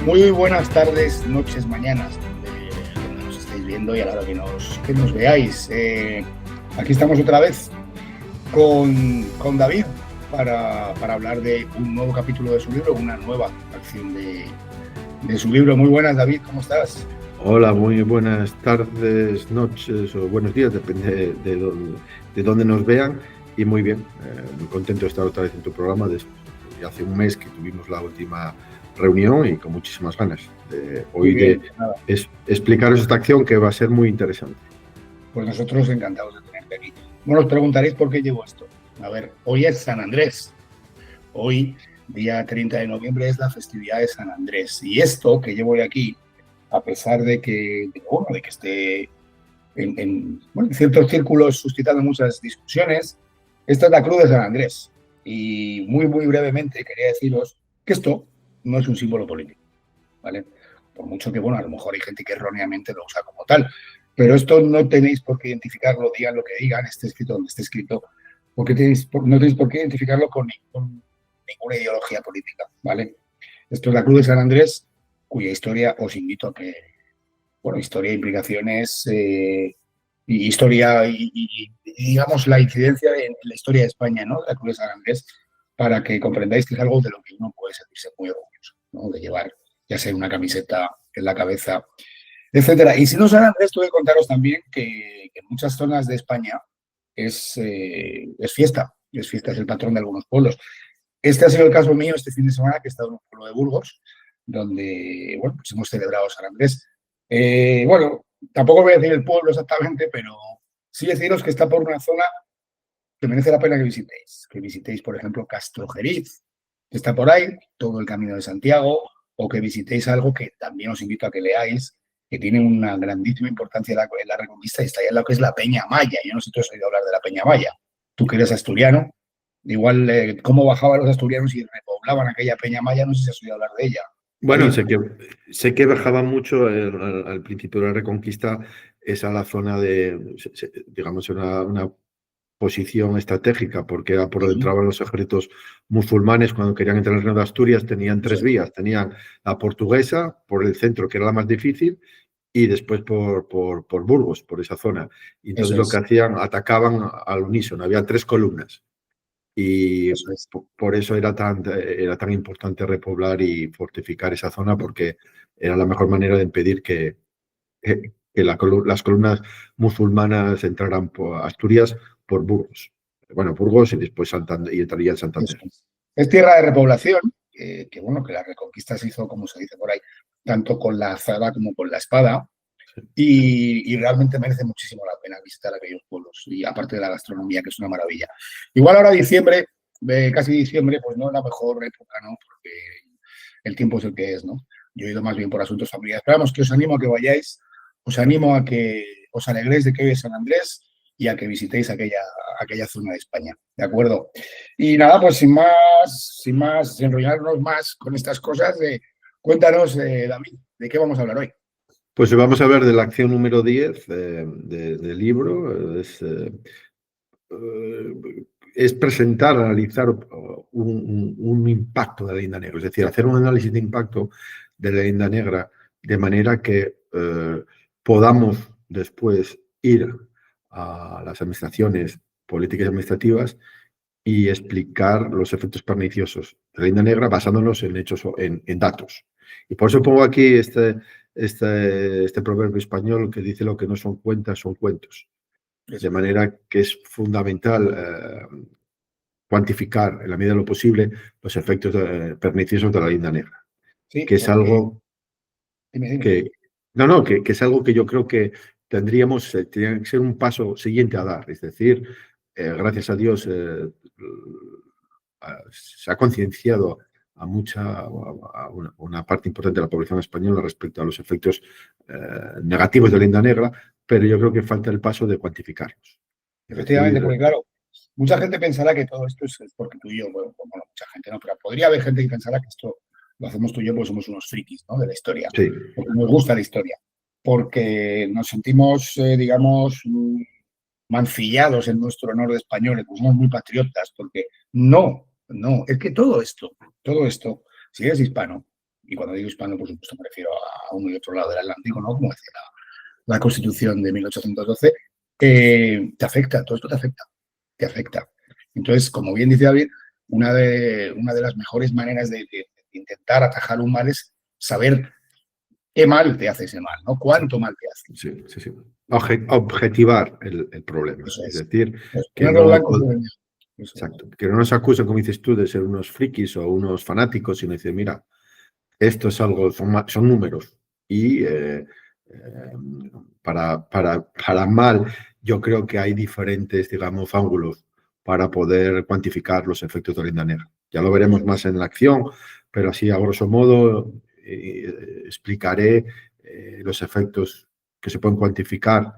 Muy buenas tardes, noches, mañanas, donde nos estáis viendo y a la hora que nos veáis. Aquí estamos otra vez con David para hablar de un nuevo capítulo de su libro, una nueva acción de su libro. Muy buenas, David, ¿cómo estás? Hola, muy buenas tardes, noches o buenos días, depende de dónde nos vean. Y muy bien, muy contento de estar otra vez en tu programa. Hace un mes que tuvimos la última reunión y con muchísimas ganas de hoy de explicaros esta acción que va a ser muy interesante. Pues nosotros encantados de tenerte aquí. Bueno, os preguntaréis por qué llevo esto. A ver, hoy es San Andrés. Hoy, día 30 de noviembre, es la festividad de San Andrés. Y esto que llevo hoy aquí, a pesar de que esté en ciertos círculos suscitando muchas discusiones, esta es la Cruz de San Andrés. Y muy brevemente quería deciros que esto no es un símbolo político, ¿vale? Por mucho que, bueno, a lo mejor hay gente que erróneamente lo usa como tal, pero esto no tenéis por qué identificarlo, digan lo que digan, esté escrito donde esté escrito, porque no tenéis por qué identificarlo con ninguna ideología política, ¿vale? Esto es la Cruz de San Andrés, cuya historia os invito a que, bueno, historia, implicaciones, historia y, digamos, la incidencia en la historia de España, ¿no? La Cruz de San Andrés, para que comprendáis que es algo de lo que uno puede sentirse muy orgulloso, ¿no? De llevar, ya sea una camiseta en la cabeza, etcétera. Y si no San Andrés, tuve que contaros también que en muchas zonas de España es fiesta, es el patrón de algunos pueblos. Este ha sido el caso mío este fin de semana, que he estado en un pueblo de Burgos, donde, bueno, pues hemos celebrado San Andrés. Bueno, tampoco voy a decir el pueblo exactamente, pero sí deciros que está por una zona que merece la pena que visitéis. Que visitéis, por ejemplo, Castrojeriz, que está por ahí, todo el Camino de Santiago, o que visitéis algo que también os invito a que leáis, que tiene una grandísima importancia en la Reconquista, y está allá en lo que es la Peña Maya. Yo no sé si tú has oído hablar de la Peña Maya. Tú que eres asturiano, igual cómo bajaban los asturianos y repoblaban aquella Peña Maya, no sé si has oído hablar de ella. Bueno, David. sé que bajaba mucho al principio de la Reconquista, esa la zona de, digamos, una posición estratégica, porque era por donde entraban los ejércitos musulmanes cuando querían entrar en el reino de Asturias. Tenían tres vías: tenían la portuguesa por el centro, que era la más difícil, y después por Burgos, por esa zona. Y entonces lo que hacían, atacaban al unísono, había tres columnas. Y por eso era tan importante repoblar y fortificar esa zona, porque era la mejor manera de impedir que las columnas musulmanas entraran por Asturias por Burgos. Bueno, Burgos y después Santander, y entraría en Santander. Es tierra de repoblación, que bueno, que la Reconquista se hizo, como se dice por ahí, tanto con la azada como con la espada, y realmente merece muchísimo la pena visitar aquellos pueblos, y aparte de la gastronomía, que es una maravilla. Igual ahora diciembre, casi diciembre, pues no es la mejor época, ¿no? Porque el tiempo es el que es, ¿no? Yo he ido más bien por asuntos familiares. Pero vamos, que os animo a que vayáis, os animo a que os alegréis de que hoy es San Andrés y a que visitéis aquella zona de España, ¿de acuerdo? Y nada, pues sin enrollarnos más con estas cosas, cuéntanos, David, ¿de qué vamos a hablar hoy? Pues vamos a ver de la acción número 10 del libro. Es presentar, analizar un impacto de la leyenda negra, es decir, hacer un análisis de impacto de la leyenda negra, de manera que podamos después ir a las administraciones políticas y administrativas y explicar los efectos perniciosos de la leyenda negra basándonos en hechos, en datos. Y por eso pongo aquí este proverbio español que dice: lo que no son cuentas son cuentos. De manera que es fundamental cuantificar, en la medida de lo posible, los efectos perniciosos de la leyenda negra. Sí, Que es algo dime. que es algo que yo creo que tendría que ser un paso siguiente a dar. Es decir, gracias a Dios se ha concienciado a una parte importante de la población española respecto a los efectos negativos de la leyenda negra, pero yo creo que falta el paso de cuantificarlos. Efectivamente, porque claro, mucha gente pensará que todo esto es porque tú y yo, bueno, mucha gente no, pero podría haber gente que pensara que esto lo hacemos tú y yo porque somos unos frikis, ¿no? De la historia, Sí. porque nos gusta la historia, porque nos sentimos, digamos, mancillados en nuestro honor de españoles, pues somos muy patriotas, porque no, es que todo esto, si eres hispano, y cuando digo hispano, por supuesto, me refiero a uno y otro lado del Atlántico, ¿no? Como decía la Constitución de 1812, te afecta, todo esto te afecta, te afecta. Entonces, como bien dice David, una de las mejores maneras de intentar atajar un mal es saber qué mal te hace ese mal, ¿no? ¿Cuánto mal te hace? Sí, sí, sí. Objetivar el problema. Eso Es es. decir, Pues que ponerlo no, blanco sobre negro. Eso es. exacto, que no nos acusen, como dices tú, de ser unos frikis o unos fanáticos, sino decir, mira, esto es algo, son números. Y para mal, yo creo que hay diferentes, digamos, ángulos para poder cuantificar los efectos de la línea negra. Ya lo veremos más en la acción, pero así, a grosso modo, explicaré los efectos que se pueden cuantificar,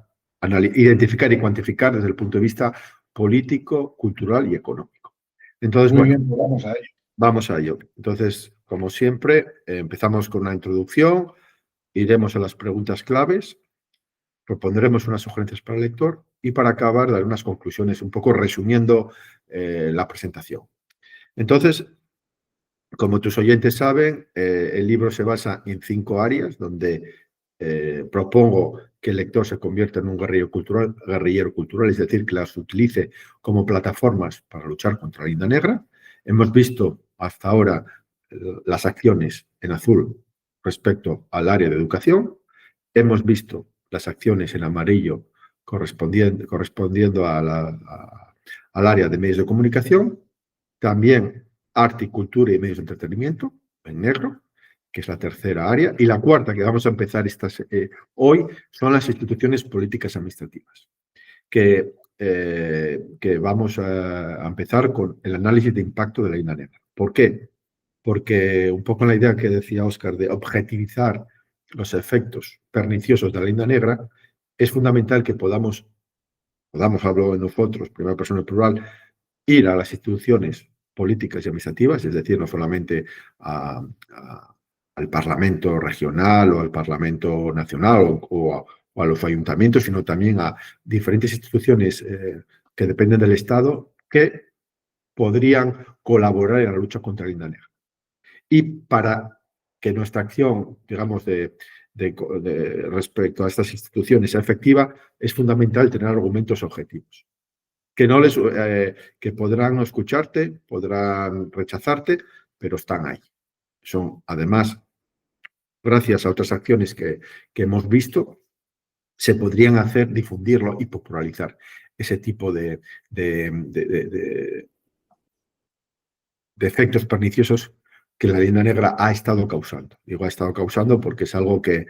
identificar y cuantificar desde el punto de vista político, cultural y económico. Entonces, Muy bueno, bien, pues vamos a ello. vamos a ello. Entonces, como siempre, empezamos con una introducción, iremos a las preguntas claves, propondremos unas sugerencias para el lector y para acabar daré unas conclusiones un poco resumiendo la presentación. Entonces, como tus oyentes saben, el libro se basa en 5 áreas donde propongo que el lector se convierta en un guerrillero cultural, es decir, que las utilice como plataformas para luchar contra la Linda Negra. Hemos visto hasta ahora las acciones en azul respecto al área de educación. Hemos visto las acciones en amarillo correspondiendo al área de medios de comunicación. También arte, cultura y medios de entretenimiento, en negro, que es la tercera área. Y la cuarta, que vamos a empezar hoy, son las instituciones políticas administrativas, que vamos a empezar con el análisis de impacto de la línea negra. ¿Por qué? Porque un poco la idea que decía Óscar de objetivizar los efectos perniciosos de la línea negra, es fundamental que podamos, hablo de nosotros, primera persona plural, ir a las instituciones políticas y administrativas, es decir, no solamente al Parlamento regional o al Parlamento nacional o a los ayuntamientos, sino también a diferentes instituciones que dependen del Estado que podrían colaborar en la lucha contra la Linda Negra. Y para que nuestra acción, digamos, respecto a estas instituciones sea efectiva, es fundamental tener argumentos objetivos. Que podrán escucharte, podrán rechazarte, pero están ahí. Son, además, gracias a otras acciones que hemos visto, se podrían hacer, difundirlo y popularizar ese tipo de efectos perniciosos que la línea negra ha estado causando. Digo, ha estado causando porque es algo que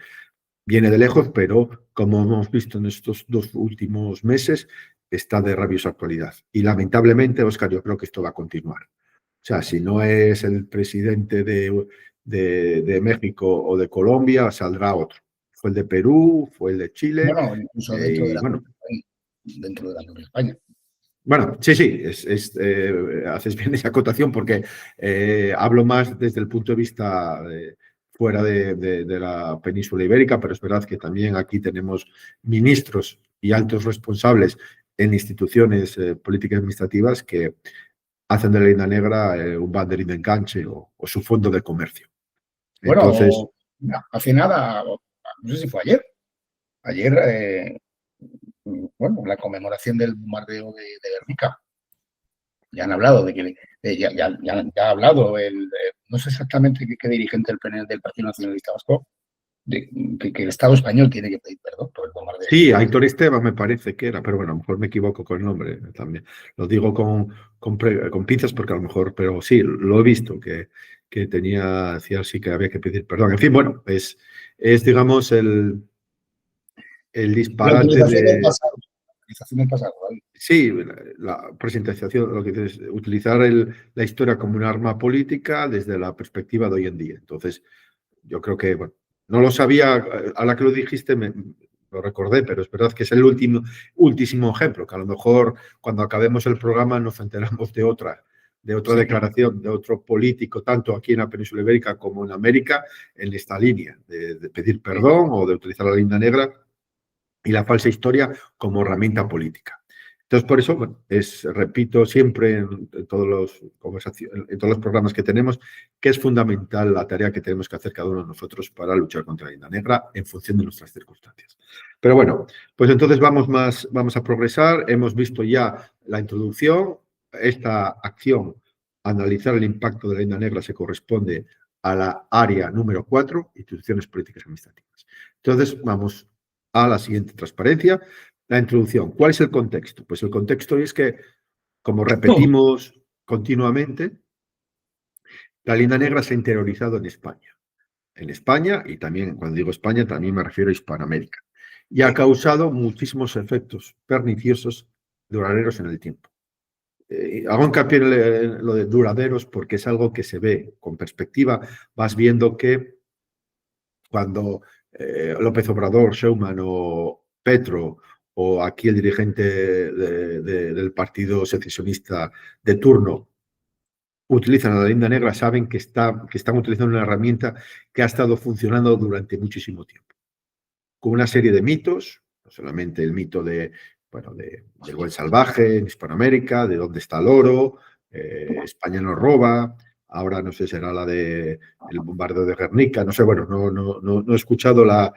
viene de lejos, pero como hemos visto en estos 2 últimos meses, está de rabiosa actualidad. Y lamentablemente, Óscar, yo creo que esto va a continuar. O sea, si no es el presidente de México o de Colombia, saldrá otro. Fue el de Perú, fue el de Chile. Bueno, incluso dentro de la Bueno, dentro de la propia España. bueno, sí, haces bien esa acotación porque hablo más desde el punto de vista fuera de la península ibérica, pero es verdad que también aquí tenemos ministros y altos responsables en instituciones políticas administrativas que hacen de la línea negra un banderín de enganche o su fondo de comercio. Entonces, bueno, hace nada, no sé si fue ayer, bueno, la conmemoración del bombardeo de Guernica. Ya han hablado de que ya ha hablado no sé exactamente qué dirigente del PNL del Partido Nacionalista Vasco, que el Estado español tiene que pedir perdón por el bombardeo. sí, Aitor Esteban me parece que era, pero bueno, a lo mejor me equivoco con el nombre también. Lo digo con pinzas porque a lo mejor, pero sí, lo he visto, que decía sí que había que pedir perdón. En fin, bueno, es digamos, el disparate de... Utilización del pasado, ¿vale? Sí, la presentación, lo que dices, utilizar la historia como un arma política desde la perspectiva de hoy en día. Entonces, yo creo que, bueno, no lo sabía, a la que lo dijiste lo recordé, pero es verdad que es el último ejemplo, que a lo mejor cuando acabemos el programa nos enteramos de otra declaración de otro político, tanto aquí en la península ibérica como en América, en esta línea de pedir perdón o de utilizar la línea negra y la falsa historia como herramienta política. Entonces, por eso, bueno, repito siempre en todos los programas que tenemos, que es fundamental la tarea que tenemos que hacer cada uno de nosotros para luchar contra la leyenda negra en función de nuestras circunstancias. Pero bueno, pues entonces vamos a progresar. Hemos visto ya la introducción. Esta acción, analizar el impacto de la leyenda negra, se corresponde a la área número 4, instituciones políticas y administrativas. Entonces, vamos a la siguiente transparencia. La introducción. ¿Cuál es el contexto? Pues el contexto es que, como repetimos continuamente, la leyenda negra se ha interiorizado en España. En España, y también, cuando digo España, también me refiero a Hispanoamérica. Y ha causado muchísimos efectos perniciosos duraderos en el tiempo. Hago hincapié en lo de duraderos porque es algo que se ve con perspectiva. Vas viendo que cuando López Obrador, Sheinbaum o Petro o aquí el dirigente del partido secesionista de turno utilizan a la leyenda negra, saben que están utilizando una herramienta que ha estado funcionando durante muchísimo tiempo. Con una serie de mitos, no solamente el mito del buen salvaje en Hispanoamérica, de dónde está el oro, España nos roba, ahora no sé, será la del bombardeo de Guernica, no sé, bueno, no he escuchado las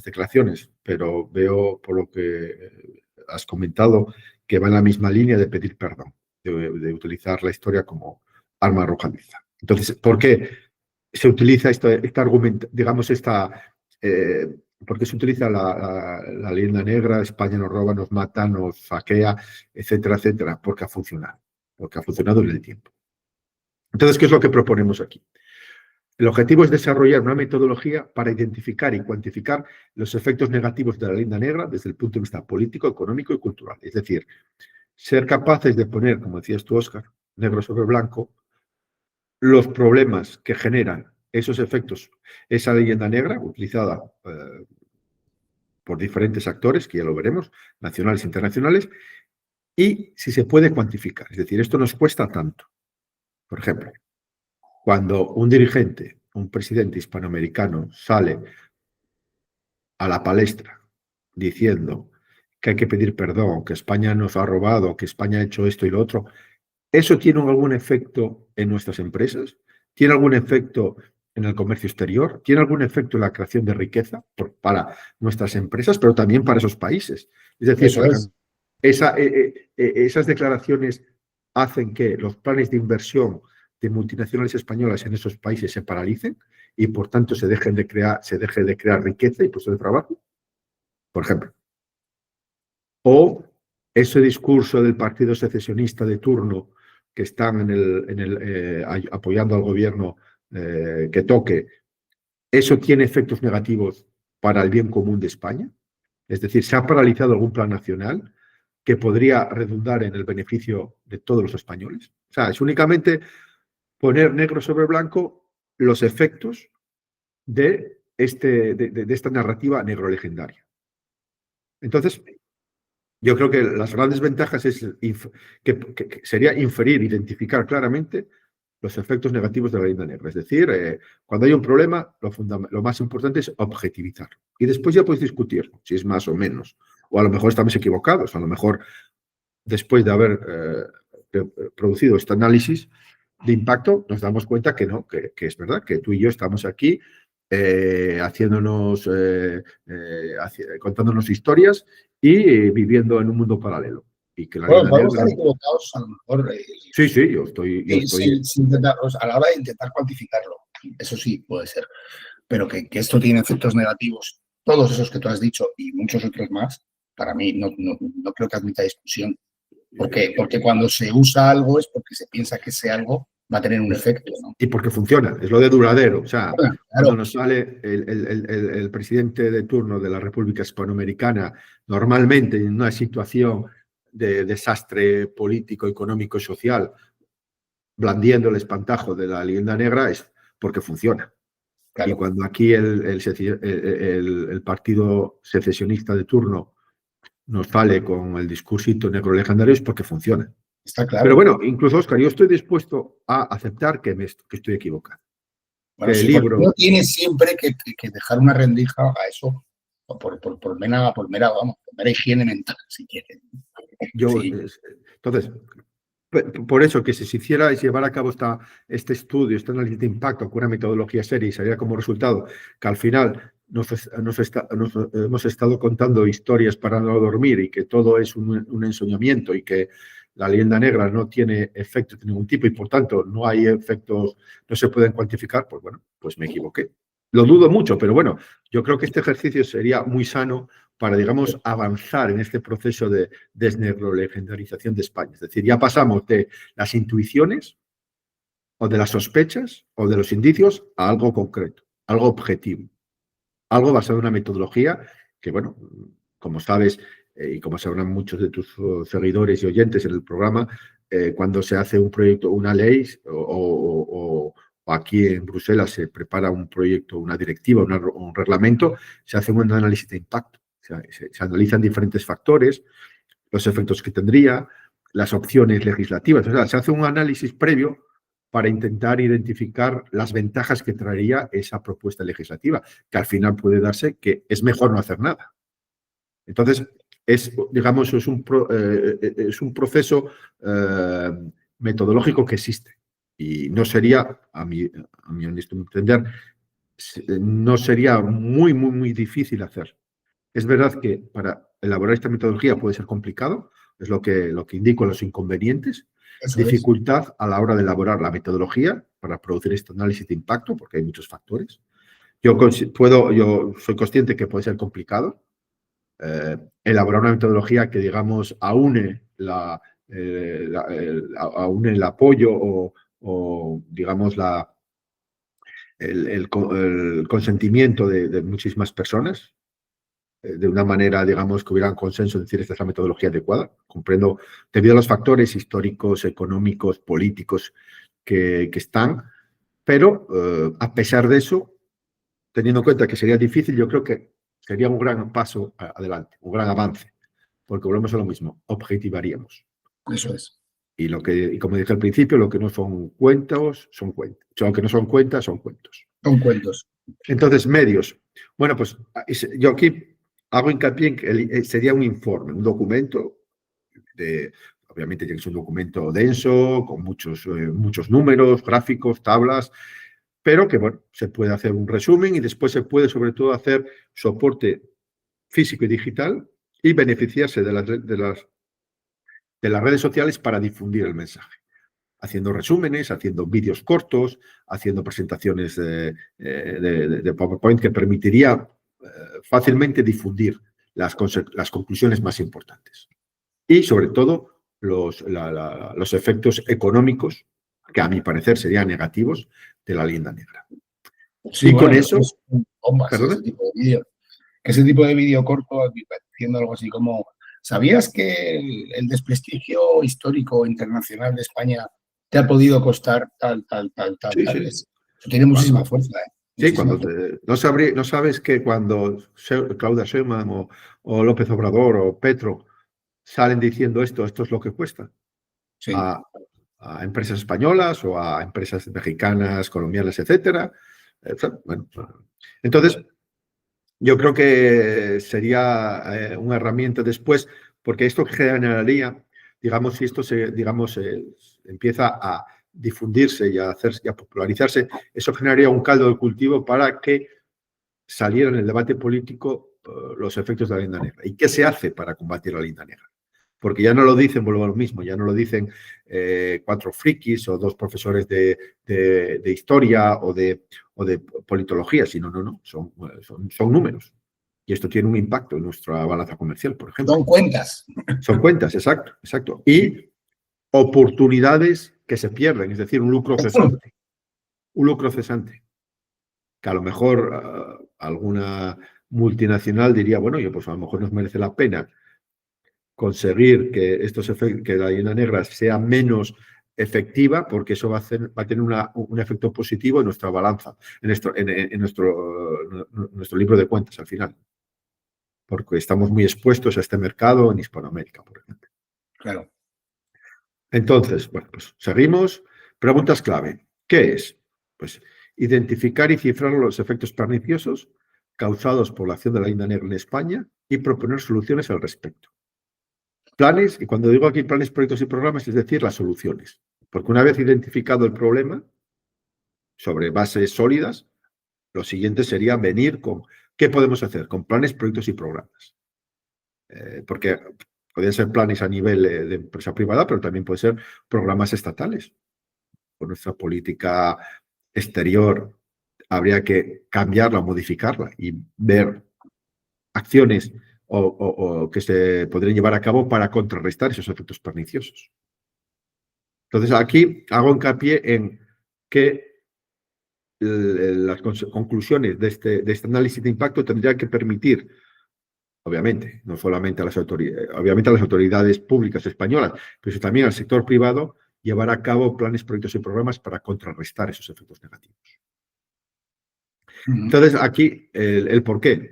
declaraciones, pero veo por lo que has comentado que va en la misma línea de pedir perdón, de utilizar la historia como arma arrojadiza. Entonces, ¿por qué se utiliza este argumento, digamos, por qué se utiliza la leyenda negra, España nos roba, nos mata, nos saquea, etcétera, etcétera? Porque ha funcionado en el tiempo. Entonces, ¿qué es lo que proponemos aquí? El objetivo es desarrollar una metodología para identificar y cuantificar los efectos negativos de la leyenda negra desde el punto de vista político, económico y cultural. Es decir, ser capaces de poner, como decías tú, Óscar, negro sobre blanco, los problemas que generan esos efectos, esa leyenda negra utilizada por diferentes actores, que ya lo veremos, nacionales e internacionales, y si se puede cuantificar. Es decir, esto nos cuesta tanto. Por ejemplo, cuando un dirigente, un presidente hispanoamericano sale a la palestra diciendo que hay que pedir perdón, que España nos ha robado, que España ha hecho esto y lo otro, ¿eso tiene algún efecto en nuestras empresas? ¿Tiene algún efecto en el comercio exterior? ¿Tiene algún efecto en la creación de riqueza para nuestras empresas, pero también para esos países? Es decir, por ejemplo, esas declaraciones hacen que los planes de inversión de multinacionales españolas en esos países se paralicen y, por tanto, se deje de crear riqueza y puestos de trabajo, por ejemplo. O ese discurso del partido secesionista de turno que están apoyando al gobierno que toque, ¿eso tiene efectos negativos para el bien común de España? Es decir, ¿se ha paralizado algún plan nacional que podría redundar en el beneficio de todos los españoles? O sea, es únicamente poner negro sobre blanco los efectos de esta narrativa negro legendaria. Entonces, yo creo que las grandes ventajas es que sería identificar claramente los efectos negativos de la leyenda negra. Es decir, cuando hay un problema, lo más importante es objetivizarlo. Y después ya puedes discutir si es más o menos. O a lo mejor estamos equivocados. A lo mejor, después de haber producido este análisis de impacto, nos damos cuenta que no, que es verdad, que tú y yo estamos aquí contándonos historias y viviendo en un mundo paralelo. Y que podemos estar equivocados, a lo mejor. Sí, yo estoy. A la hora de intentar cuantificarlo, eso sí puede ser. Pero que esto tiene efectos negativos, todos esos que tú has dicho y muchos otros más, para mí no creo que admita discusión. Porque cuando se usa algo es porque se piensa que ese algo va a tener un efecto, ¿no? Y porque funciona, es lo de duradero. O sea, claro. Cuando nos sale el presidente de turno de la República Hispanoamericana, normalmente en una situación de desastre político, económico y social, blandiendo el espantajo de la leyenda negra, es porque funciona. Claro. Y cuando aquí el partido secesionista de turno nos sale con el discursito negro legendario es porque funciona. Está claro. Pero bueno, incluso, Óscar, yo estoy dispuesto a aceptar que estoy equivocado. Bueno, sí, libro no tiene siempre que dejar una rendija a eso vamos, por mera higiene mental, si quieren. Sí. Entonces, por eso que si se hiciera y se llevara a cabo este estudio, este análisis de impacto con una metodología seria y saliera como resultado que al final hemos estado contando historias para no dormir y que todo es un ensoñamiento y que la leyenda negra no tiene efectos de ningún tipo y por tanto no hay efectos, no se pueden cuantificar, pues bueno, pues me equivoqué. Lo dudo mucho, pero bueno, yo creo que este ejercicio sería muy sano para, digamos, avanzar en este proceso de desneurolegendarización de España. Es decir, ya pasamos de las intuiciones o de las sospechas o de los indicios a algo concreto, algo objetivo, algo basado en una metodología que, bueno, como sabes y como sabrán muchos de tus seguidores y oyentes en el programa, cuando se hace un proyecto, una ley o aquí en Bruselas se prepara un proyecto, una directiva, un reglamento, se hace un análisis de impacto. Se analizan diferentes factores, los efectos que tendría, las opciones legislativas. O sea, se hace un análisis previo para intentar identificar las ventajas que traería esa propuesta legislativa, que al final puede darse que es mejor no hacer nada. Entonces, digamos, es un proceso metodológico que existe y no sería, a mi honesto entender, no sería muy difícil hacer. Es verdad que para elaborar esta metodología puede ser complicado, es lo que indico los inconvenientes, dificultad a la hora de elaborar la metodología para producir este análisis de impacto, porque hay muchos factores. Yo soy consciente que puede ser complicado elaborar una metodología que, digamos, aúne el apoyo o digamos, el consentimiento de muchísimas personas, de una manera, digamos, que hubiera un consenso, es decir, esta es la metodología adecuada. Comprendo, debido a los factores históricos, económicos, políticos que están, pero a pesar de eso, teniendo en cuenta que sería difícil, yo creo que sería un gran paso adelante, un gran avance, porque volvemos a lo mismo, objetivaríamos. Eso es. Y como dije al principio, lo que no son cuentos, son cuentos. Lo que no son cuentas, son cuentos. Son cuentos. Entonces, medios. Bueno, pues yo aquí hago hincapié en que sería un informe, un documento, obviamente tiene que ser un documento denso, con muchos números, gráficos, tablas, pero que, bueno, se puede hacer un resumen y después se puede, sobre todo, hacer soporte físico y digital y beneficiarse de las redes sociales para difundir el mensaje, haciendo resúmenes, haciendo vídeos cortos, haciendo presentaciones de PowerPoint que permitiría fácilmente difundir las conclusiones más importantes. Y, sobre todo, los efectos económicos, que a mi parecer serían negativos, de la leyenda negra. Sí, y bueno, con eso... bombas, ese tipo de vídeo corto, diciendo algo así como, ¿sabías que el desprestigio histórico internacional de España te ha podido costar tal? Sí. Eso tiene muchísima fuerza, ¿eh? Sí, no sabes que cuando Claudia Sheinbaum o López Obrador o Petro salen diciendo esto es lo que cuesta sí. a empresas españolas o a empresas mexicanas, colombianas, etcétera. Bueno, entonces, yo creo que sería una herramienta después, porque esto generaría, digamos, si esto empieza a difundirse y a popularizarse, eso generaría un caldo de cultivo para que saliera en el debate político los efectos de la leyenda negra. ¿Y qué se hace para combatir la leyenda negra? Porque ya no lo dicen, vuelvo a lo mismo, ya no lo dicen 4 frikis o 2 profesores de historia o de politología, sino son números. Y esto tiene un impacto en nuestra balanza comercial, por ejemplo. Son cuentas. Son cuentas, exacto. Y oportunidades que se pierden, es decir, un lucro cesante. Un lucro cesante. Que a lo mejor alguna multinacional diría, bueno, pues a lo mejor nos merece la pena conseguir que la leyenda negra sea menos efectiva, porque eso va a tener un efecto positivo en nuestra balanza, en nuestro libro de cuentas al final. Porque estamos muy expuestos a este mercado en Hispanoamérica, por ejemplo. Claro. Entonces, bueno, pues seguimos. Preguntas clave. ¿Qué es? Pues identificar y cifrar los efectos perniciosos causados por la acción de la Linda Negra en España y proponer soluciones al respecto. Planes, y cuando digo aquí planes, proyectos y programas, es decir, las soluciones. Porque una vez identificado el problema, sobre bases sólidas, lo siguiente sería venir con qué podemos hacer con planes, proyectos y programas. Porque podrían ser planes a nivel de empresa privada, pero también pueden ser programas estatales. Con nuestra política exterior habría que cambiarla, modificarla y ver acciones o que se podrían llevar a cabo para contrarrestar esos efectos perniciosos. Entonces, aquí hago hincapié en que las conclusiones de este análisis de impacto tendrían que permitir, obviamente, no solamente a las autoridades públicas españolas, pero también al sector privado, llevar a cabo planes, proyectos y programas para contrarrestar esos efectos negativos. Entonces, aquí, el por qué.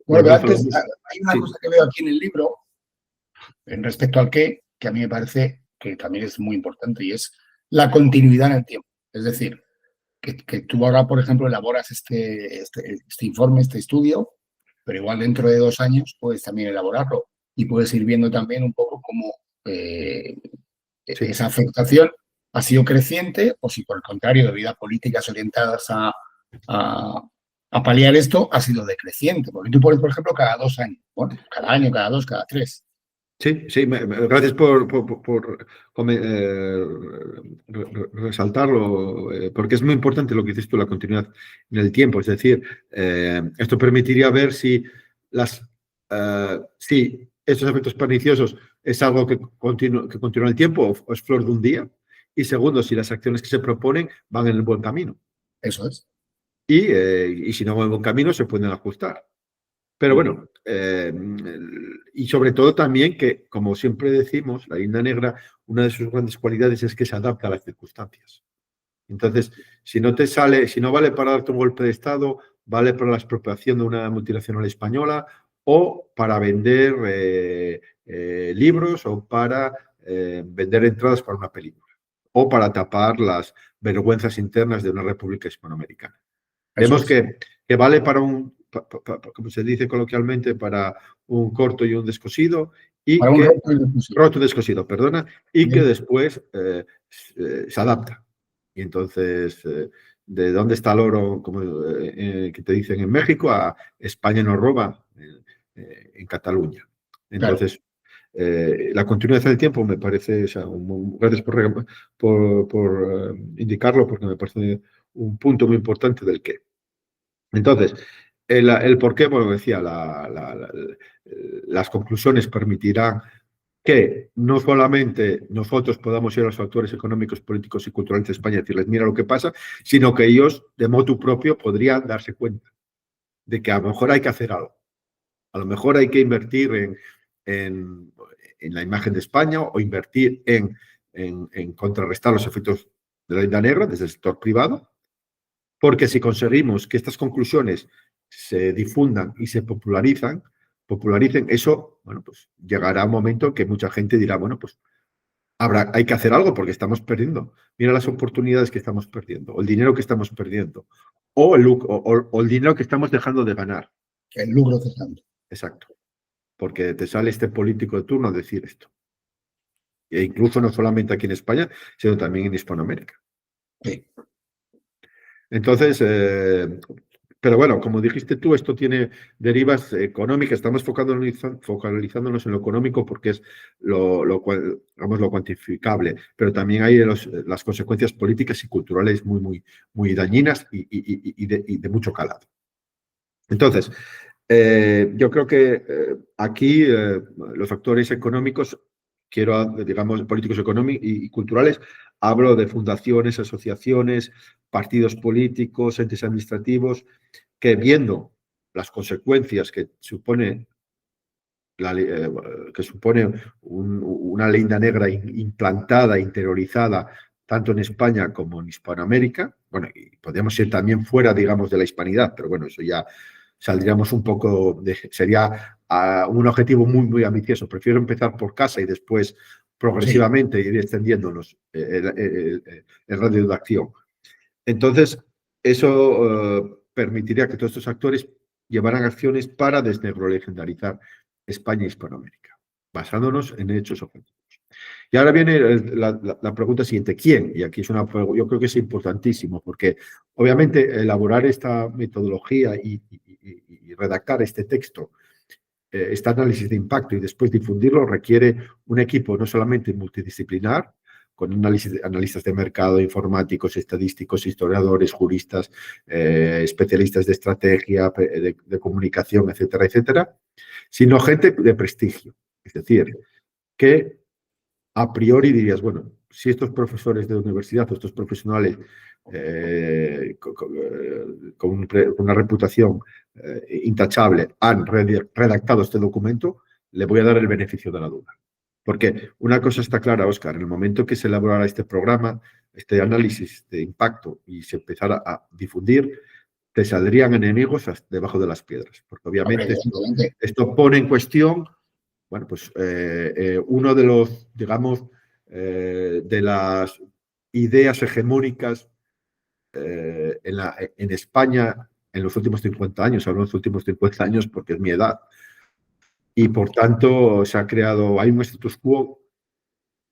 Bueno, pero antes hay una cosa que veo aquí en el libro, en respecto al qué, que a mí me parece que también es muy importante, y es la continuidad en el tiempo. Es decir, que tú ahora, por ejemplo, elaboras este informe, este estudio, pero igual dentro de 2 años puedes también elaborarlo y puedes ir viendo también un poco cómo esa afectación ha sido creciente o si por el contrario, debido a políticas orientadas a paliar esto, ha sido decreciente. Porque tú pones, por ejemplo, cada 2 años, bueno, cada año, cada 2, cada 3. Sí, sí, gracias por resaltarlo, porque es muy importante lo que dices tú, la continuidad en el tiempo. Es decir, esto permitiría ver si estos efectos perniciosos es algo que continúa en el tiempo o es flor de un día. Y segundo, si las acciones que se proponen van en el buen camino. Eso es. Y si no van en el buen camino, se pueden ajustar. Pero bueno, y sobre todo también que, como siempre decimos, la Linda Negra, una de sus grandes cualidades es que se adapta a las circunstancias. Entonces, si no vale para darte un golpe de Estado, vale para la expropiación de una multinacional española o para vender libros o para vender entradas para una película o para tapar las vergüenzas internas de una república hispanoamericana. Vemos que vale para como se dice coloquialmente, para un corto y un descosido, y para que, un roto y descosido, perdona, y que después se adapta. Y entonces, ¿de dónde está el oro, como que te dicen en México, a España nos roba en Cataluña? Entonces, la continuidad del tiempo me parece, gracias por indicarlo, porque me parece un punto muy importante del qué. Entonces, el por qué, bueno, decía, las conclusiones permitirán que no solamente nosotros podamos ir a los factores económicos, políticos y culturales de España y decirles, mira lo que pasa, sino que ellos, de motu propio, podrían darse cuenta de que a lo mejor hay que hacer algo. A lo mejor hay que invertir en la imagen de España o invertir en contrarrestar los efectos de la Linda Negra desde el sector privado, porque si conseguimos que estas conclusiones se difundan y se popularicen, eso, bueno, pues llegará un momento en que mucha gente dirá, bueno, pues hay que hacer algo porque estamos perdiendo. Mira las oportunidades que estamos perdiendo, o el dinero que estamos perdiendo, o el dinero que estamos dejando de ganar. El lucro cesante. Exacto. Porque te sale este político de turno a decir esto. E incluso no solamente aquí en España, sino también en Hispanoamérica. Sí. Entonces, pero bueno, como dijiste tú, esto tiene derivas económicas. Estamos focalizándonos en lo económico porque es lo cuantificable, pero también hay las consecuencias políticas y culturales muy dañinas y de mucho calado. Entonces, yo creo que aquí los factores económicos, digamos, políticos económicos y culturales, hablo de fundaciones, asociaciones, partidos políticos, entes administrativos, que viendo las consecuencias que supone una Linda Negra implantada, interiorizada, tanto en España como en Hispanoamérica, bueno, y podríamos ir también fuera, digamos, de la hispanidad, pero bueno, eso ya saldríamos un poco, sería un objetivo muy ambicioso. Prefiero empezar por casa y después progresivamente ir extendiéndonos el radio de acción. Entonces, eso permitiría que todos estos actores llevarán acciones para desnegrolegendarizar España y Hispanoamérica, basándonos en hechos objetivos. Y ahora viene la pregunta siguiente, ¿quién? Y aquí es yo creo que es importantísimo, porque obviamente elaborar esta metodología y redactar este texto, este análisis de impacto y después difundirlo requiere un equipo no solamente multidisciplinar, con analistas de mercado, informáticos, estadísticos, historiadores, juristas, especialistas de estrategia, de comunicación, etcétera, etcétera, sino gente de prestigio. Es decir, que a priori dirías, bueno, si estos profesores de universidad o estos profesionales con una reputación intachable han redactado este documento, le voy a dar el beneficio de la duda. Porque una cosa está clara, Óscar, en el momento que se elaborara este programa, este análisis de impacto y se empezara a difundir, te saldrían enemigos debajo de las piedras. Porque obviamente esto pone en cuestión, bueno, pues uno de los, digamos, de las ideas hegemónicas en España en los últimos 50 años, hablo de los últimos 50 años porque es mi edad, y por tanto se ha creado, hay un status quo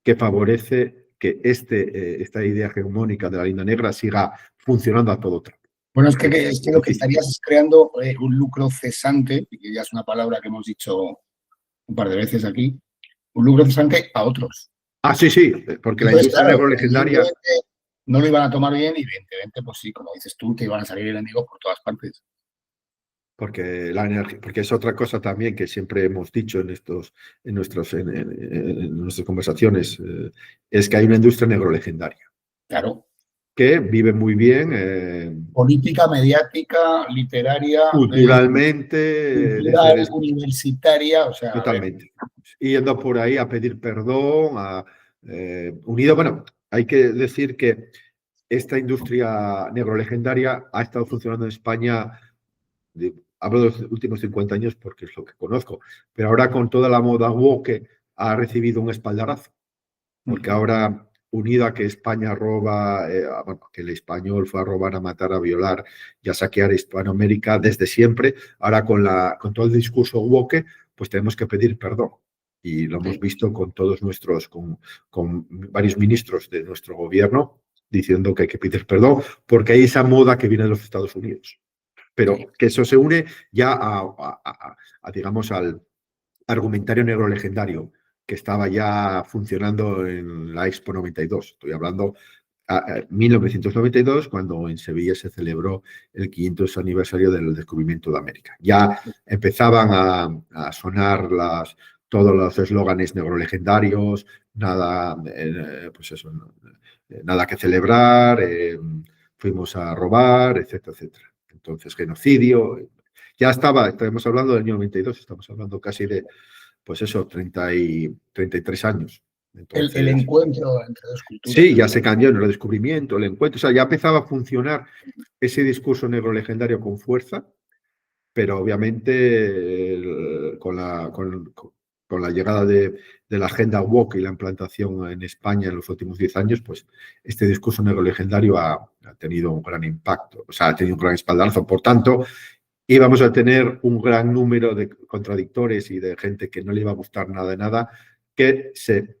que favorece que esta idea hegemónica de la línea negra siga funcionando a todo trapo. Bueno, es que lo que estarías es creando un lucro cesante, que ya es una palabra que hemos dicho un par de veces aquí, un lucro cesante a otros. Ah, sí, sí, porque la industria negrolegendaria no lo iban a tomar bien y evidentemente, pues sí, como dices tú, te iban a salir enemigos por todas partes. Porque es otra cosa también que siempre hemos dicho en nuestras conversaciones, es que hay una industria negrolegendaria. Claro. Que vive muy bien. Política, mediática, literaria. Culturalmente. Cultural, universitaria, o sea. Totalmente. Yendo por ahí a pedir perdón, unido. Bueno, hay que decir que esta industria negrolegendaria ha estado funcionando en España. Hablo de los últimos 50 años porque es lo que conozco, pero ahora con toda la moda woke ha recibido un espaldarazo, porque ahora, unido a que España roba, bueno, que el español fue a robar, a matar, a violar y a saquear Hispanoamérica desde siempre, ahora con todo el discurso woke, pues tenemos que pedir perdón. Y lo hemos visto con todos con varios ministros de nuestro gobierno diciendo que hay que pedir perdón, porque hay esa moda que viene de los Estados Unidos. Pero que eso se une ya digamos, al argumentario negrolegendario que estaba ya funcionando en la Expo 92. Estoy hablando de 1992, cuando en Sevilla se celebró el 500 aniversario del descubrimiento de América. Ya empezaban a sonar todos los eslóganes negrolegendarios, nada, pues eso, nada que celebrar, fuimos a robar, etcétera, etcétera. Entonces, genocidio, ya estamos hablando del año 92, estamos hablando casi de, pues eso, 33 años. Entonces, el encuentro entre dos culturas. Sí, ya se cambió en el descubrimiento, el encuentro, o sea, ya empezaba a funcionar ese discurso negrolegendario con fuerza, pero obviamente con la llegada de la agenda woke y la implantación en España en los últimos 10 años, pues este discurso negrolegendario ha tenido un gran impacto, o sea, ha tenido un gran espaldarazo. Por tanto, íbamos a tener un gran número de contradictores y de gente que no le iba a gustar nada de nada, que se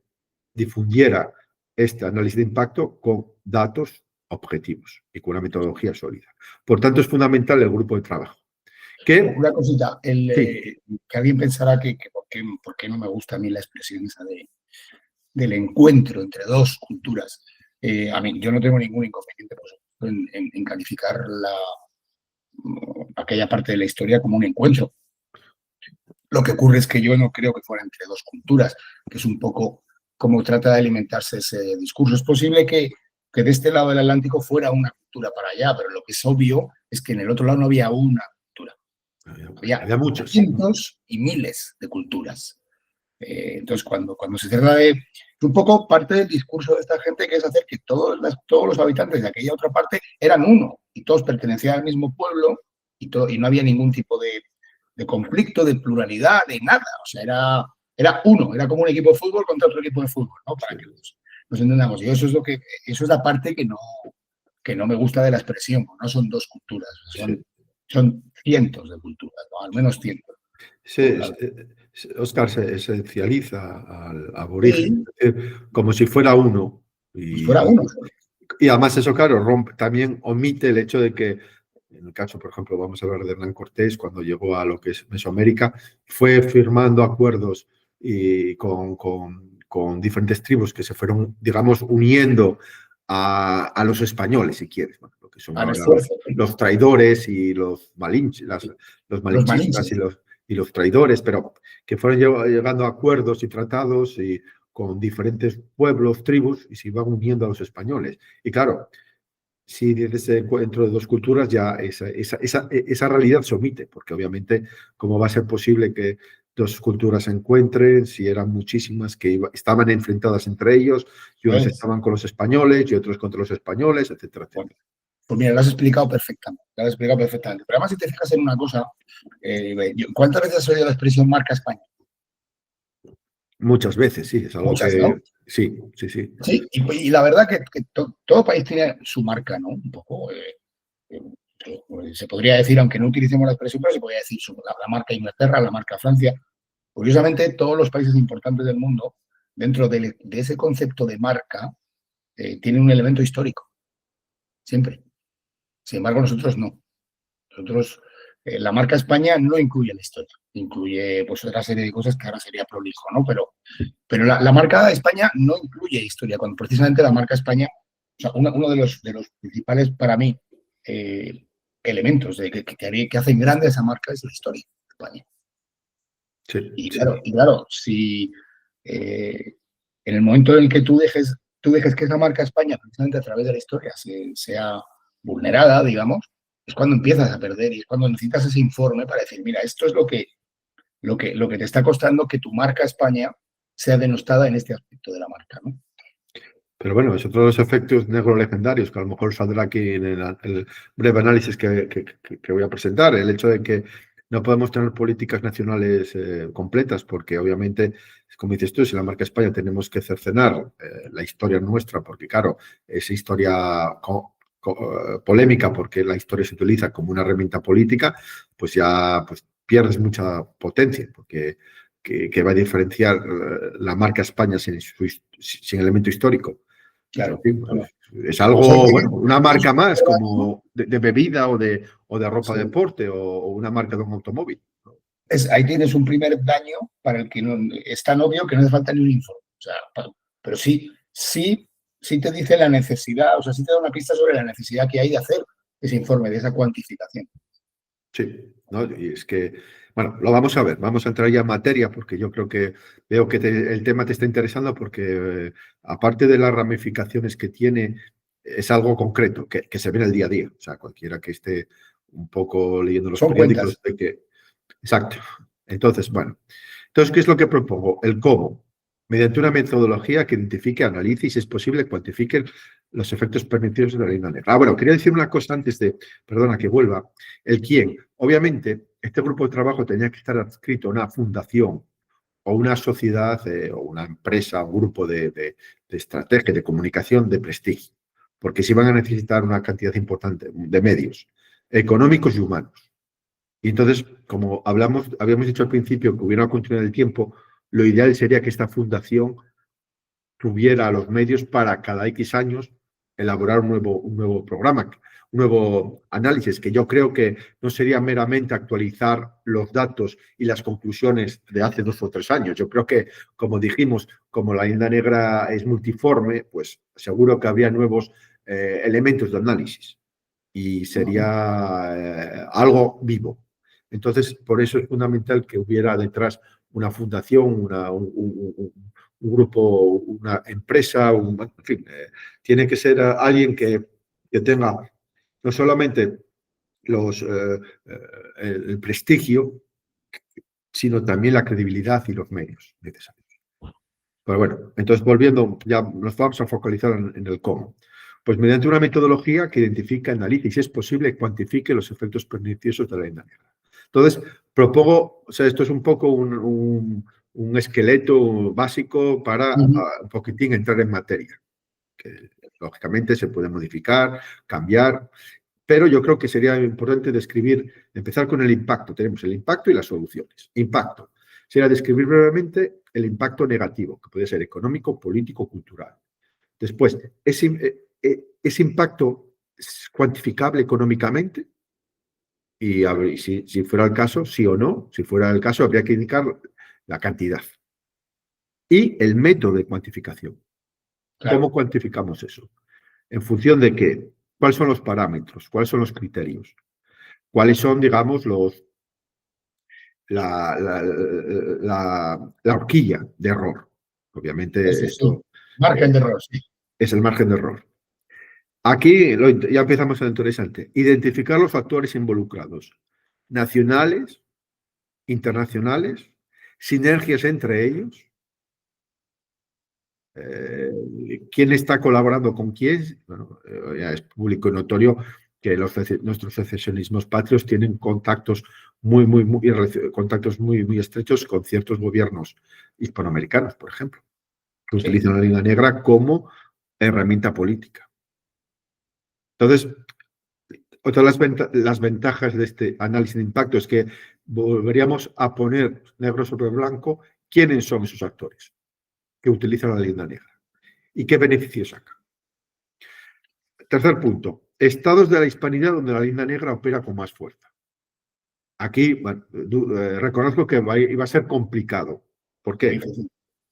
difundiera este análisis de impacto con datos objetivos y con una metodología sólida. Por tanto, es fundamental el grupo de trabajo. Una cosita, que alguien pensará que por qué no me gusta a mí la expresión esa del encuentro entre dos culturas. A mí, yo no tengo ningún inconveniente, por supuesto, en calificar aquella parte de la historia como un encuentro. Lo que ocurre es que yo no creo que fuera entre dos culturas, que es un poco como trata de alimentarse ese discurso. Es posible que de este lado del Atlántico fuera una cultura para allá, pero lo que es obvio es que en el otro lado no había una cultura. Había muchos, cientos y miles de culturas. Entonces, cuando se trata de... Un poco parte del discurso de esta gente que es hacer que todos los habitantes de aquella otra parte eran uno y todos pertenecían al mismo pueblo y no había ningún tipo de conflicto, de pluralidad, de nada. O sea, era uno, era como un equipo de fútbol contra otro equipo de fútbol, ¿no? Para que nos entendamos. Y eso es la parte que no me gusta de la expresión, no son dos culturas, son son cientos de culturas, ¿no? Al menos cientos. Oscar se esencializa al aborigen, Sí, es decir, como si fuera uno. pues fuera uno. Y además eso, claro, también omite el hecho de que, en el caso, por ejemplo, vamos a hablar de Hernán Cortés, cuando llegó a lo que es Mesoamérica, fue firmando acuerdos y con diferentes tribus que se fueron, digamos, uniendo a los españoles, si quieres, bueno, lo que son Al ahora esfuerzo. los traidores y los Los malinchistas malinches. y los traidores, pero que fueron llegando a acuerdos y tratados y con diferentes pueblos, tribus, y se iban uniendo a los españoles. Y claro, si dices encuentro de dos culturas, ya esa realidad se omite, porque obviamente, ¿cómo va a ser posible que dos culturas se encuentren si eran muchísimas que estaban enfrentadas entre ellos, y unos Pues, estaban con los españoles y otros contra los españoles, etcétera, bueno, etcétera? pues mira, lo has explicado perfectamente. Lo has explicado perfectamente. Pero además, si te fijas en una cosa, ¿cuántas veces has oído la expresión marca España? Muchas veces, sí, es algo Muchas, que ¿no? sí, sí, sí. Sí, y la verdad que todo país tiene su marca, ¿no? Un poco. Se podría decir, aunque no utilicemos la expresión, pero se podría decir la marca Inglaterra, la marca Francia. Curiosamente, todos los países importantes del mundo, dentro de ese concepto de marca, tienen un elemento histórico, siempre. Sin embargo, nosotros no. Nosotros, la marca España no incluye la historia, incluye pues otra serie de cosas que ahora sería prolijo, ¿no? Pero la marca España no incluye historia, cuando precisamente la marca España, o sea, uno de los principales para mí eh, elementos que hacen grande esa marca es la historia de España. Sí, Y claro, si en el momento en el que tú dejes que esa marca España, precisamente a través de la historia, sea vulnerada, digamos, es cuando empiezas a perder y es cuando necesitas ese informe para decir, mira, esto es lo que te está costando que tu marca España sea denostada en este aspecto de la marca, ¿no? pero bueno, es otro de los efectos negros legendarios que a lo mejor saldrá aquí en el breve análisis que voy a presentar. El hecho de que no podemos tener políticas nacionales completas, porque obviamente, como dices tú, si la marca España tenemos que cercenar la historia nuestra, porque claro, es historia polémica, porque la historia se utiliza como una herramienta política, pues ya pues, pierdes mucha potencia, porque que va a diferenciar la marca España sin elemento histórico. Pues, en Claro, fin, claro. es Pues hay algo, que, bueno, una es marca un más, daño, como de bebida o de ropa de sí. deporte o una marca de un automóvil. Ahí tienes un primer daño para el que no, es tan obvio que no hace falta ni un informe. O sea, pero sí te dice la necesidad, o sea, sí te da una pista sobre la necesidad que hay de hacer ese informe, de esa cuantificación. Sí, ¿no? Y es que, bueno, lo vamos a ver, vamos a entrar ya en materia porque yo creo que veo que el tema te está interesando porque aparte de las ramificaciones que tiene, es algo concreto que se ve en el día a día. O sea, cualquiera que esté un poco leyendo los Son periódicos, cuentas. de que exacto. Entonces, bueno. Entonces, ¿qué es lo que propongo? El cómo. Mediante una metodología que identifique, analice y, si es posible, cuantifique los efectos permitidos de la ley negra. Ah, bueno, quería decir una cosa antes de, perdona, que vuelva. El quién. Obviamente, este grupo de trabajo tenía que estar adscrito a una fundación o una sociedad o una empresa, un grupo de estrategia, de comunicación de prestigio, porque se iban a necesitar una cantidad importante de medios económicos y humanos. Y entonces, como habíamos dicho al principio que hubiera una continuidad del tiempo, lo ideal sería que esta fundación tuviera los medios para cada X años elaborar un nuevo programa, un nuevo análisis, que yo creo que no sería meramente actualizar los datos y las conclusiones de hace 2 o 3 años. Yo creo que, como dijimos, como la isla negra es multiforme, pues seguro que habría nuevos elementos de análisis y sería algo vivo. Entonces, por eso es fundamental que hubiera detrás una fundación, un grupo, una empresa, en fin, tiene que ser alguien que tenga no solamente el prestigio, sino también la credibilidad y los medios necesarios. Pero bueno, entonces volviendo, ya nos vamos a focalizar en el cómo. Pues mediante una metodología que identifica, analice y, si es posible, cuantifique los efectos perniciosos de la ley negra. Entonces, propongo, o sea, esto es un poco un esqueleto básico para un poquitín entrar en materia, que lógicamente se puede modificar, cambiar, pero yo creo que sería importante empezar con el impacto. Tenemos el impacto y las soluciones. Impacto. Sería describir brevemente el impacto negativo, que puede ser económico, político, cultural. Después, ese impacto es cuantificable económicamente y si fuera el caso, sí o no. Si fuera el caso, habría que indicar la cantidad. Y el método de cuantificación. Claro. ¿Cómo cuantificamos eso? ¿En función de qué? ¿Cuáles son los parámetros? ¿Cuáles son los criterios? ¿Cuáles son, digamos, la horquilla de error? Obviamente, Eso sí. esto Margen de error, sí. es el margen de error. Aquí ya empezamos a lo interesante. Identificar los factores involucrados, nacionales, internacionales, sinergias entre ellos, quién está colaborando con quién. Bueno, ya es público y notorio que nuestros secesionismos patrios tienen contactos contactos muy estrechos con ciertos gobiernos hispanoamericanos, por ejemplo, que utilizan la línea negra como herramienta política. Entonces, otra de las ventajas de este análisis de impacto es que volveríamos a poner negro sobre blanco quiénes son esos actores que utilizan la leyenda negra y qué beneficios sacan. Tercer punto, estados de la hispanidad donde la leyenda negra opera con más fuerza. Aquí bueno, reconozco que iba a ser complicado. ¿Por qué?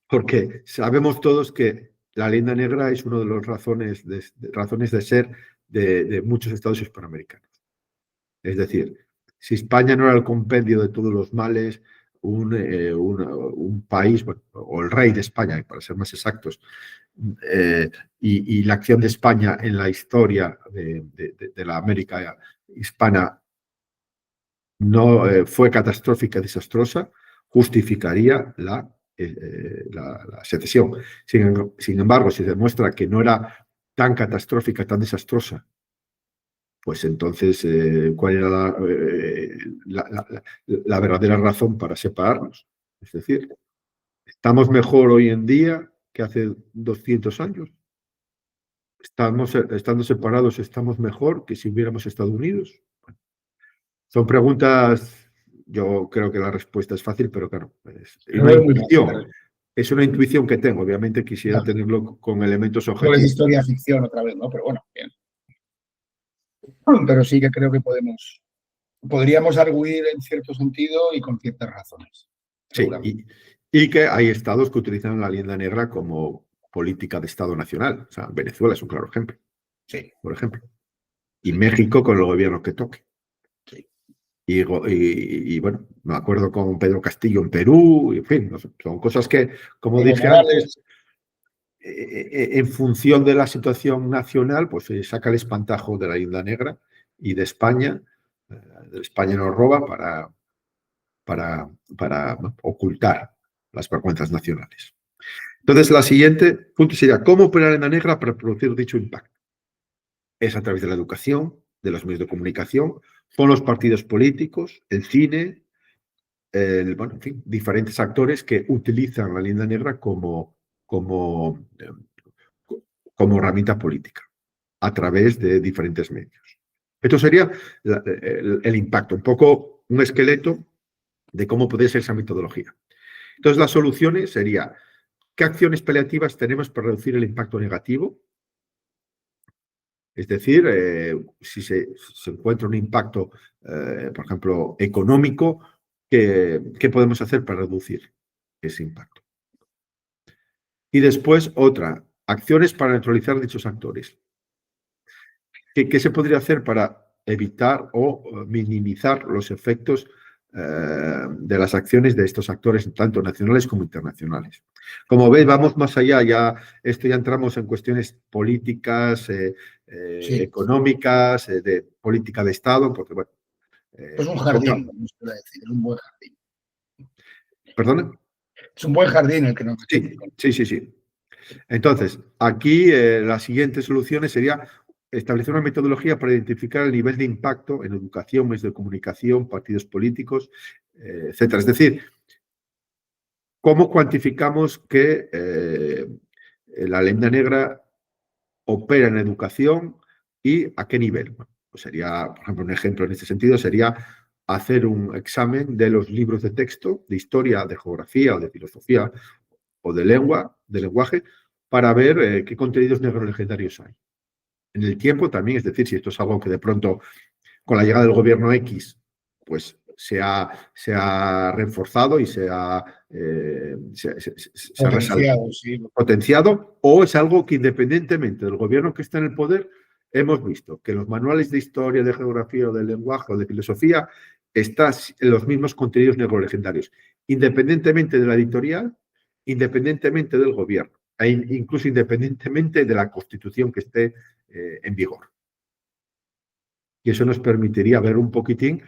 Porque sabemos todos que la leyenda negra es una de las razones de ser de muchos estados hispanoamericanos. Es decir, si España no era el compendio de todos los males, un país, bueno, o el rey de España, para ser más exactos, y la acción de España en la historia de la América hispana no fue catastrófica y desastrosa, justificaría la secesión. Sin embargo, si se demuestra que no era tan catastrófica, tan desastrosa, pues entonces, ¿cuál era la verdadera razón para separarnos? Es decir, ¿estamos mejor hoy en día que hace 200 años? Estando separados, ¿estamos mejor que si hubiéramos estado unidos? Bueno, son preguntas, yo creo que la respuesta es fácil, pero claro, es una intuición que tengo. Obviamente quisiera tenerlo con elementos objetivos. No es historia ficción otra vez, ¿no? Pero bueno, bien. Pero sí que creo que podríamos arguir en cierto sentido y con ciertas razones. Sí, y que hay estados que utilizan la leyenda negra como política de Estado nacional. O sea, Venezuela es un claro ejemplo. Sí. Por ejemplo. Y México con el gobierno que toque. Sí. Y bueno, me acuerdo con Pedro Castillo en Perú, y en fin, son cosas que, como dije antes, en función de la situación nacional, pues se saca el espantajo de la leyenda negra y de España nos roba para ocultar las vergüenzas nacionales. Entonces, la siguiente punto sería ¿cómo operar en la negra para producir dicho impacto? Es a través de la educación, de los medios de comunicación, con los partidos políticos, el cine, bueno, en fin, diferentes actores que utilizan la leyenda negra como herramienta política a través de diferentes medios. Esto sería el impacto, un poco un esqueleto de cómo puede ser esa metodología. Entonces, las soluciones serían ¿qué acciones paliativas tenemos para reducir el impacto negativo? Es decir, si se encuentra un impacto, por ejemplo, económico, ¿qué podemos hacer para reducir ese impacto? Y después, otra, acciones para neutralizar dichos actores. ¿Qué se podría hacer para evitar o minimizar los efectos de las acciones de estos actores, tanto nacionales como internacionales? Como veis, vamos más allá, ya entramos en cuestiones políticas, económicas, de política de Estado, porque bueno. Es un jardín, como se puede decir, es un buen jardín. ¿Perdona? Es un buen jardín el que nos Sí. Entonces, aquí las siguientes soluciones sería establecer una metodología para identificar el nivel de impacto en educación, medios de comunicación, partidos políticos, etcétera. Es decir, ¿cómo cuantificamos que la leyenda negra opera en educación y a qué nivel? Pues sería, por ejemplo, un ejemplo en este sentido sería hacer un examen de los libros de texto, de historia, de geografía o de filosofía o de lengua, de lenguaje, para ver qué contenidos negrolegendarios hay. En el tiempo también, es decir, si esto es algo que de pronto con la llegada del gobierno X, pues se ha reforzado y se ha Potenciado, sí. potenciado, o es algo que independientemente del gobierno que está en el poder, hemos visto que en los manuales de historia, de geografía o de lenguaje o de filosofía están los mismos contenidos negrolegendarios, independientemente de la editorial, independientemente del gobierno, e incluso independientemente de la constitución que esté en vigor. Y eso nos permitiría ver un poquitín,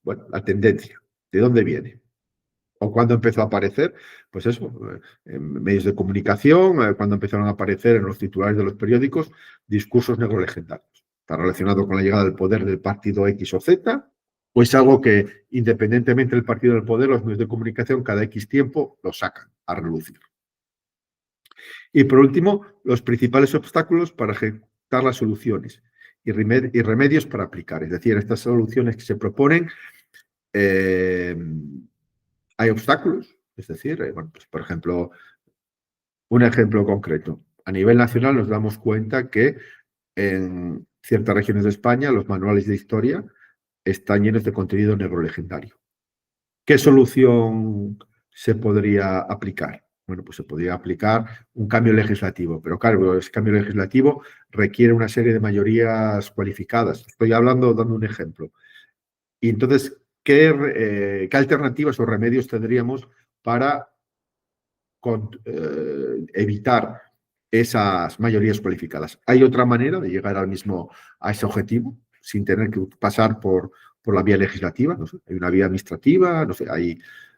bueno, la tendencia, de dónde viene. O cuando empezó a aparecer, pues eso, en medios de comunicación, cuando empezaron a aparecer en los titulares de los periódicos, discursos negrolegendarios. ¿Está relacionado con la llegada del poder del partido X o Z? ¿O es algo que, independientemente del partido del poder, los medios de comunicación cada X tiempo lo sacan a relucir? Y por último, los principales obstáculos para ejecutar las soluciones y remedios para aplicar. Es decir, estas soluciones que se proponen, hay obstáculos. Es decir, bueno, pues, por ejemplo, un ejemplo concreto. A nivel nacional nos damos cuenta que en ciertas regiones de España los manuales de historia están llenos de contenido negrolegendario. ¿Qué solución se podría aplicar? Bueno, pues se podría aplicar un cambio legislativo, pero claro, ese cambio legislativo requiere una serie de mayorías cualificadas. Estoy hablando, dando un ejemplo. Y entonces, ¿qué alternativas o remedios tendríamos para evitar esas mayorías cualificadas? ¿Hay otra manera de llegar a ese objetivo sin tener que pasar por la vía legislativa? No sé, hay una vía administrativa, no sé,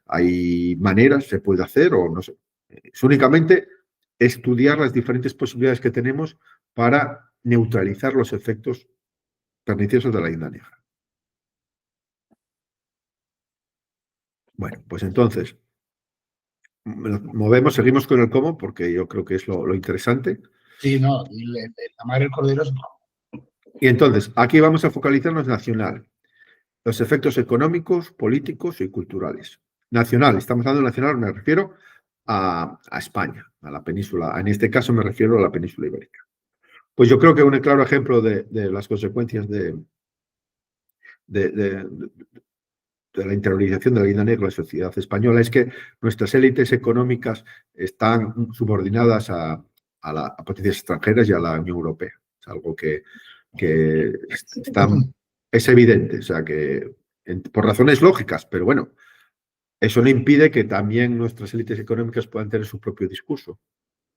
hay maneras, se puede hacer o no sé. Es únicamente estudiar las diferentes posibilidades que tenemos para neutralizar los efectos perniciosos de la guinda negra. Bueno, pues entonces, seguimos con el cómo, porque yo creo que es lo interesante. Sí, no, la madre del cordero es... Y entonces, aquí vamos a focalizarnos nacional. Los efectos económicos, políticos y culturales. Nacional, estamos hablando de nacional, me refiero a España, a la península. En este caso me refiero a la península ibérica. Pues yo creo que un claro ejemplo de las consecuencias de la interiorización de la guinda negra en la sociedad española es que nuestras élites económicas están subordinadas a potencias extranjeras y a la Unión Europea. Es algo que es evidente, o sea que por razones lógicas, pero bueno, eso no impide que también nuestras élites económicas puedan tener su propio discurso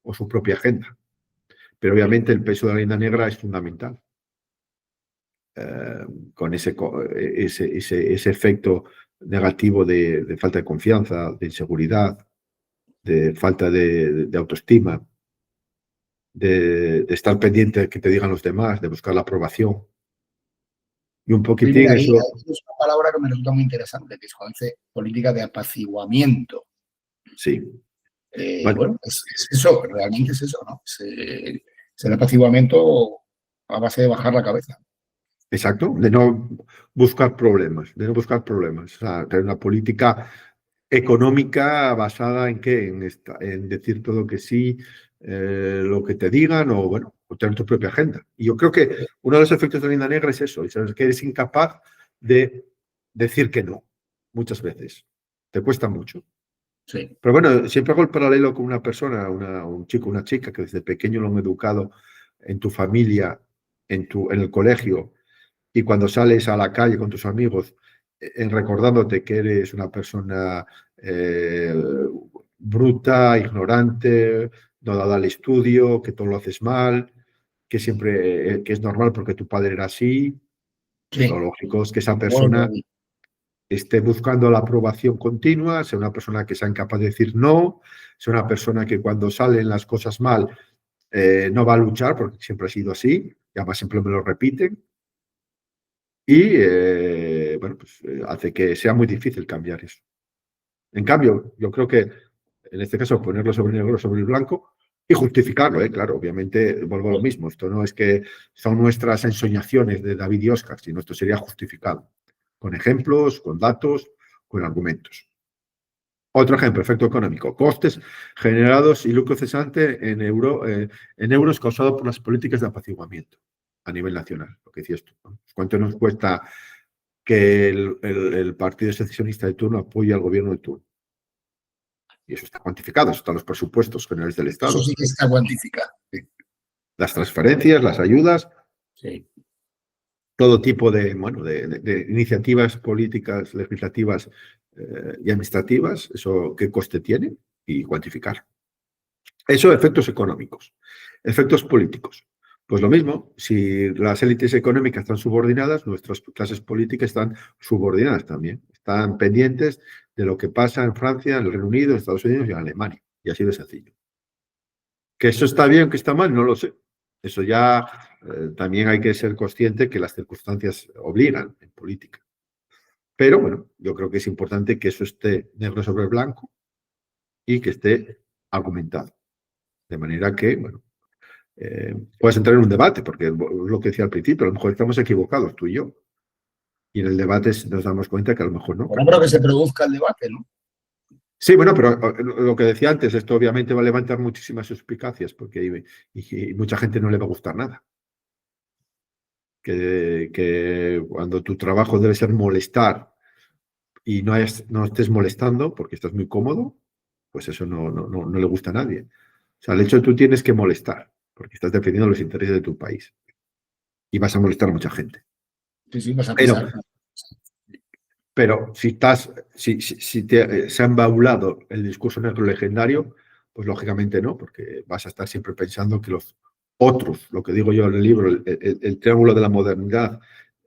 o su propia agenda. Pero obviamente el peso de la guinda negra es fundamental. Con ese efecto negativo de falta de confianza, de inseguridad, de falta de autoestima, de estar pendiente de que te digan los demás, de buscar la aprobación. Y un poquitín Mira, eso... es una palabra que me resulta muy interesante, que es cuando dice política de apaciguamiento. Sí. Bueno, es eso, realmente es eso, ¿no? Es el apaciguamiento a base de bajar la cabeza. Exacto, de no buscar problemas, O sea, tener una política económica basada en qué, en decir todo que sí, lo que te digan o, bueno, o tener tu propia agenda. Y yo creo que uno de los efectos de la guinda negra es eso, es que eres incapaz de decir que no, muchas veces. Te cuesta mucho. Sí. Pero bueno, siempre hago el paralelo con una persona, un chico, una chica que desde pequeño lo han educado en tu familia, en el colegio, y cuando sales a la calle con tus amigos, recordándote que eres una persona bruta, ignorante, no dada al estudio, que todo lo haces mal, que siempre que es normal porque tu padre era así, Sí. lo lógico es que esa Bueno, persona esté buscando la aprobación continua, sea una persona que sea incapaz de decir no, sea una persona que cuando salen las cosas mal no va a luchar porque siempre ha sido así, y además siempre me lo repiten. Y bueno, pues hace que sea muy difícil cambiar eso. En cambio, yo creo que en este caso ponerlo sobre negro sobre el blanco Y justificarlo, claro, obviamente, vuelvo a lo mismo. Esto no es que son nuestras ensoñaciones de David y Oscar, sino esto sería justificado, con ejemplos, con datos, con argumentos. Otro ejemplo, efecto económico. Costes generados y lucro cesante en euros causados por las políticas de apaciguamiento a nivel nacional, lo que decías tú, ¿no? ¿Cuánto nos cuesta que el partido secesionista de turno apoye al gobierno de turno? Y eso está cuantificado, eso está en los presupuestos generales del Eso Estado. sí que está cuantificado. Sí. Las transferencias, las ayudas, Sí. todo tipo de iniciativas políticas, legislativas y administrativas, eso qué coste tiene y cuantificar. Eso, efectos económicos. Efectos políticos. Pues lo mismo, si las élites económicas están subordinadas, nuestras clases políticas están subordinadas también. Están pendientes de lo que pasa en Francia, en el Reino Unido, en Estados Unidos y en Alemania. Y así de sencillo. ¿Que eso está bien, que está mal? No lo sé. Eso ya también hay que ser consciente que las circunstancias obligan en política. Pero bueno, yo creo que es importante que eso esté negro sobre blanco y que esté argumentado. De manera que, bueno, puedes entrar en un debate, porque es lo que decía al principio, a lo mejor estamos equivocados tú y yo. Y en el debate nos damos cuenta que a lo mejor no. Bueno, pero que se produzca el debate, ¿no? Sí, bueno, pero lo que decía antes, esto obviamente va a levantar muchísimas suspicacias, porque y mucha gente no le va a gustar nada. Que cuando tu trabajo debe ser molestar y no estés molestando porque estás muy cómodo, pues eso no le gusta a nadie. O sea, el hecho de que tú tienes que molestar porque estás defendiendo los intereses de tu país y vas a molestar a mucha gente. Sí, sí, vas a Pero, pisar. pero si se ha embaulado el discurso negro legendario, pues lógicamente no, porque vas a estar siempre pensando que los otros, lo que digo yo en el libro, el triángulo de la modernidad,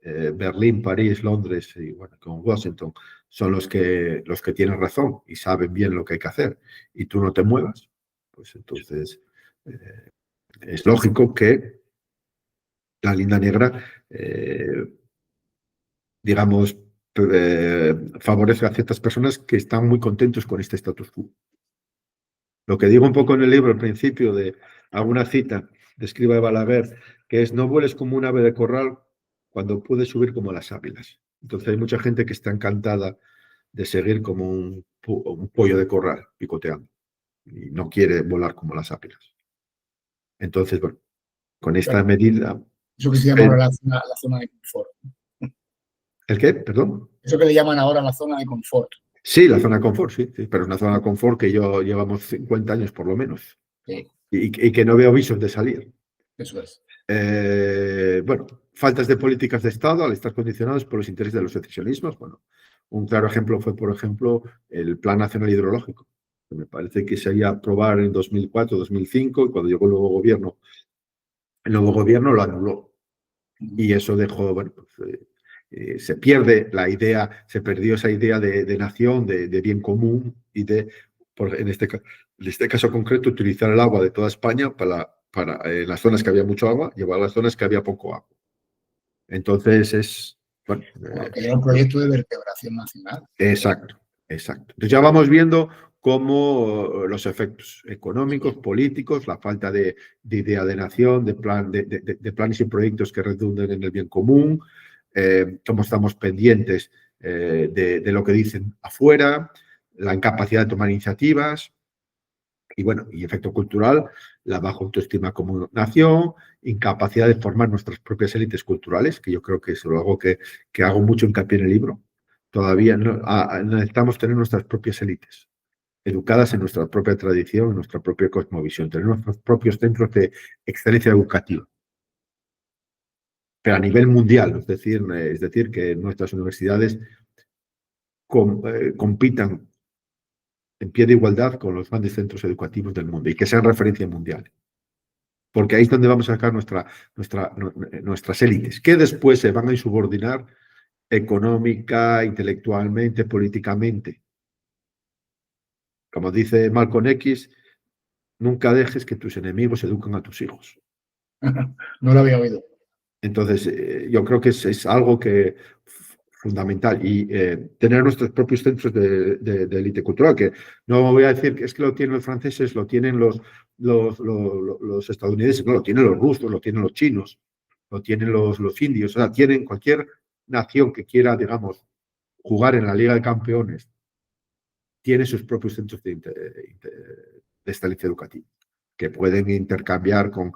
Berlín, París, Londres y bueno, con Washington, son los que tienen razón y saben bien lo que hay que hacer, y tú no te muevas, pues entonces es lógico que la linda negra, digamos, favorece a ciertas personas que están muy contentos con este status quo. Lo que digo un poco en el libro al principio de alguna cita de Escrivá de Balaguer, que es no vueles como un ave de corral cuando puedes subir como las águilas. Entonces hay mucha gente que está encantada de seguir como un pollo de corral picoteando y no quiere volar como las águilas. Entonces, bueno, con esta medida... Eso que se llama ahora la zona de confort. ¿El qué? Perdón. Eso que le llaman ahora la zona de confort. Sí, la zona de confort, sí, pero es una zona de confort que yo llevamos 50 años por lo menos Sí, y que no veo visos de salir. eso es. Bueno, faltas de políticas de Estado al estar condicionados por los intereses de los secesionismos. Bueno, un claro ejemplo fue, por ejemplo, el Plan Nacional Hidrológico, que me parece que se iba a aprobar en 2004, 2005, y cuando llegó el nuevo gobierno lo anuló. Y eso dejó, bueno, pues, se pierde la idea, se perdió esa idea de nación, de bien común y en este caso concreto, utilizar el agua de toda España para las zonas que había mucho agua, llevar a las zonas que había poco agua. Entonces bueno. Que era un proyecto de vertebración nacional. Exacto. Entonces ya vamos viendo cómo los efectos económicos, políticos, la falta de idea de nación, de planes y proyectos que redunden en el bien común, cómo estamos pendientes de lo que dicen afuera, la incapacidad de tomar iniciativas y bueno, y efecto cultural, la baja autoestima como nación, incapacidad de formar nuestras propias élites culturales, que yo creo que es algo que hago mucho hincapié en el libro. Todavía necesitamos tener nuestras propias élites, educadas en nuestra propia tradición, en nuestra propia cosmovisión, tener nuestros propios centros de excelencia educativa. Pero a nivel mundial, es decir que nuestras universidades compitan en pie de igualdad con los grandes centros educativos del mundo y que sean referencia mundial. Porque ahí es donde vamos a sacar nuestras élites, que después se van a insubordinar económica, intelectualmente, políticamente. Como dice Malcolm X, nunca dejes que tus enemigos eduquen a tus hijos. No lo había oído. Entonces, yo creo que es algo que fundamental y tener nuestros propios centros de élite cultural, que no voy a decir que es que lo tienen los franceses, lo tienen los los estadounidenses, no, lo tienen los rusos, lo tienen los chinos, lo tienen los indios, o sea, tienen cualquier nación que quiera, digamos, jugar en la Liga de Campeones, tiene sus propios centros de excelencia educativa, que pueden intercambiar con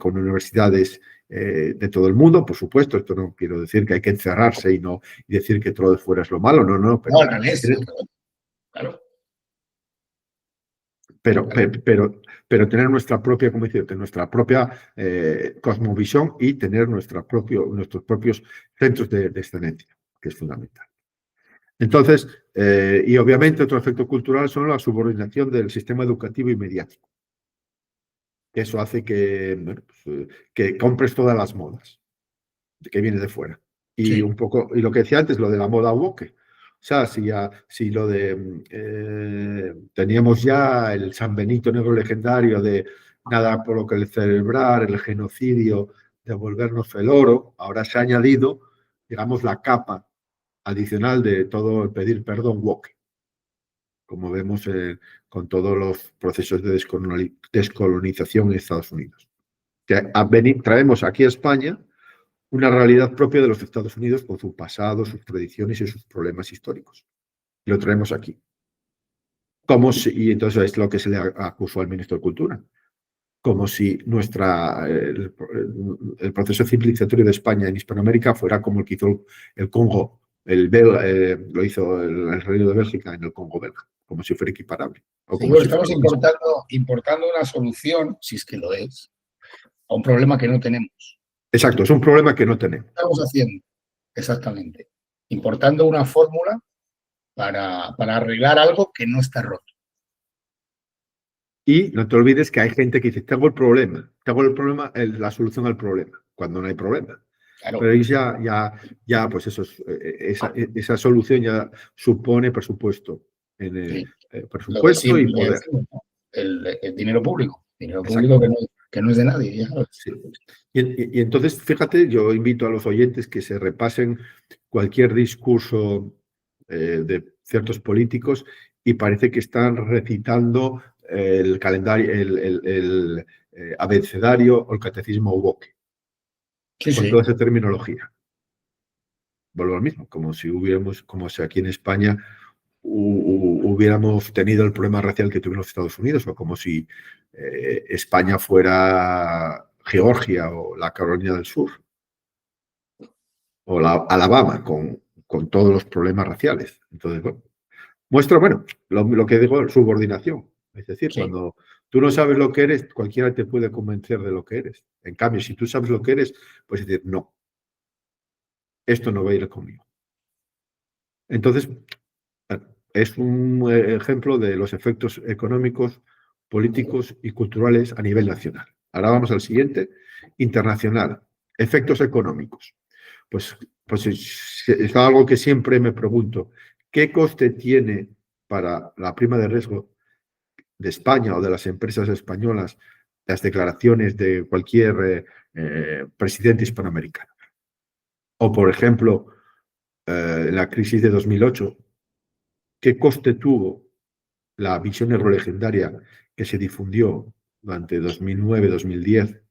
universidades de todo el mundo, por supuesto. Esto no quiero decir que hay que encerrarse y decir que todo lo de fuera es lo malo, no, pero, no, al revés, claro. Pero tener nuestra propia, como decía, nuestra propia cosmovisión y tener nuestros propios centros de excelencia, que es fundamental. Entonces, y obviamente otro efecto cultural son la subordinación del sistema educativo y mediático. Eso hace que compres todas las modas que viene de fuera. Y sí. un poco, y lo que decía antes, lo de la moda woke. O sea, si lo de teníamos ya el San Benito negro legendario de nada por lo que celebrar, el genocidio, devolvernos el oro, ahora se ha añadido, digamos, la capa adicional de todo el pedir perdón woke, como vemos con todos los procesos de descolonización en Estados Unidos. Traemos aquí a España una realidad propia de los Estados Unidos con su pasado, sus tradiciones y sus problemas históricos. Lo traemos aquí. Y entonces es lo que se le acusó al ministro de Cultura. Como si el proceso civilizatorio de España en Hispanoamérica fuera como el que hizo el Congo, lo hizo el Reino de Bélgica en el Congo belga, como si fuera equiparable. Sí, bueno, estamos importando una solución, si es que lo es, a un problema que no tenemos. Exacto, es un problema que no tenemos. ¿Qué estamos haciendo? Exactamente. Importando una fórmula para arreglar algo que no está roto. Y no te olvides que hay gente que dice, tengo el problema, la solución al problema, cuando no hay problema. Claro. Pero ya pues eso, esa solución ya supone presupuesto. Presupuesto y poder. El dinero público. Dinero público que no es de nadie. Ya sabes. Sí. Y entonces, fíjate, yo invito a los oyentes que se repasen cualquier discurso de ciertos políticos y parece que están recitando el calendario, el abecedario o el catecismo woke, con toda esa terminología. Vuelvo al mismo, como si aquí en España hubiéramos tenido el problema racial que tuvieron los Estados Unidos, o como si España fuera Georgia o la Carolina del Sur, o la Alabama, con todos los problemas raciales. Entonces, bueno, muestra, lo que digo, subordinación. Es decir, cuando tú no sabes lo que eres, cualquiera te puede convencer de lo que eres. En cambio, si tú sabes lo que eres, puedes decir, no, esto no va a ir conmigo. Entonces, es un ejemplo de los efectos económicos, políticos y culturales a nivel nacional. Ahora vamos al siguiente, internacional. Efectos económicos. Pues es algo que siempre me pregunto. ¿Qué coste tiene para la prima de riesgo de España o de las empresas españolas las declaraciones de cualquier presidente hispanoamericano? O, por ejemplo, la crisis de 2008, ¿qué coste tuvo la visión eurolegendaria que se difundió durante 2009-2010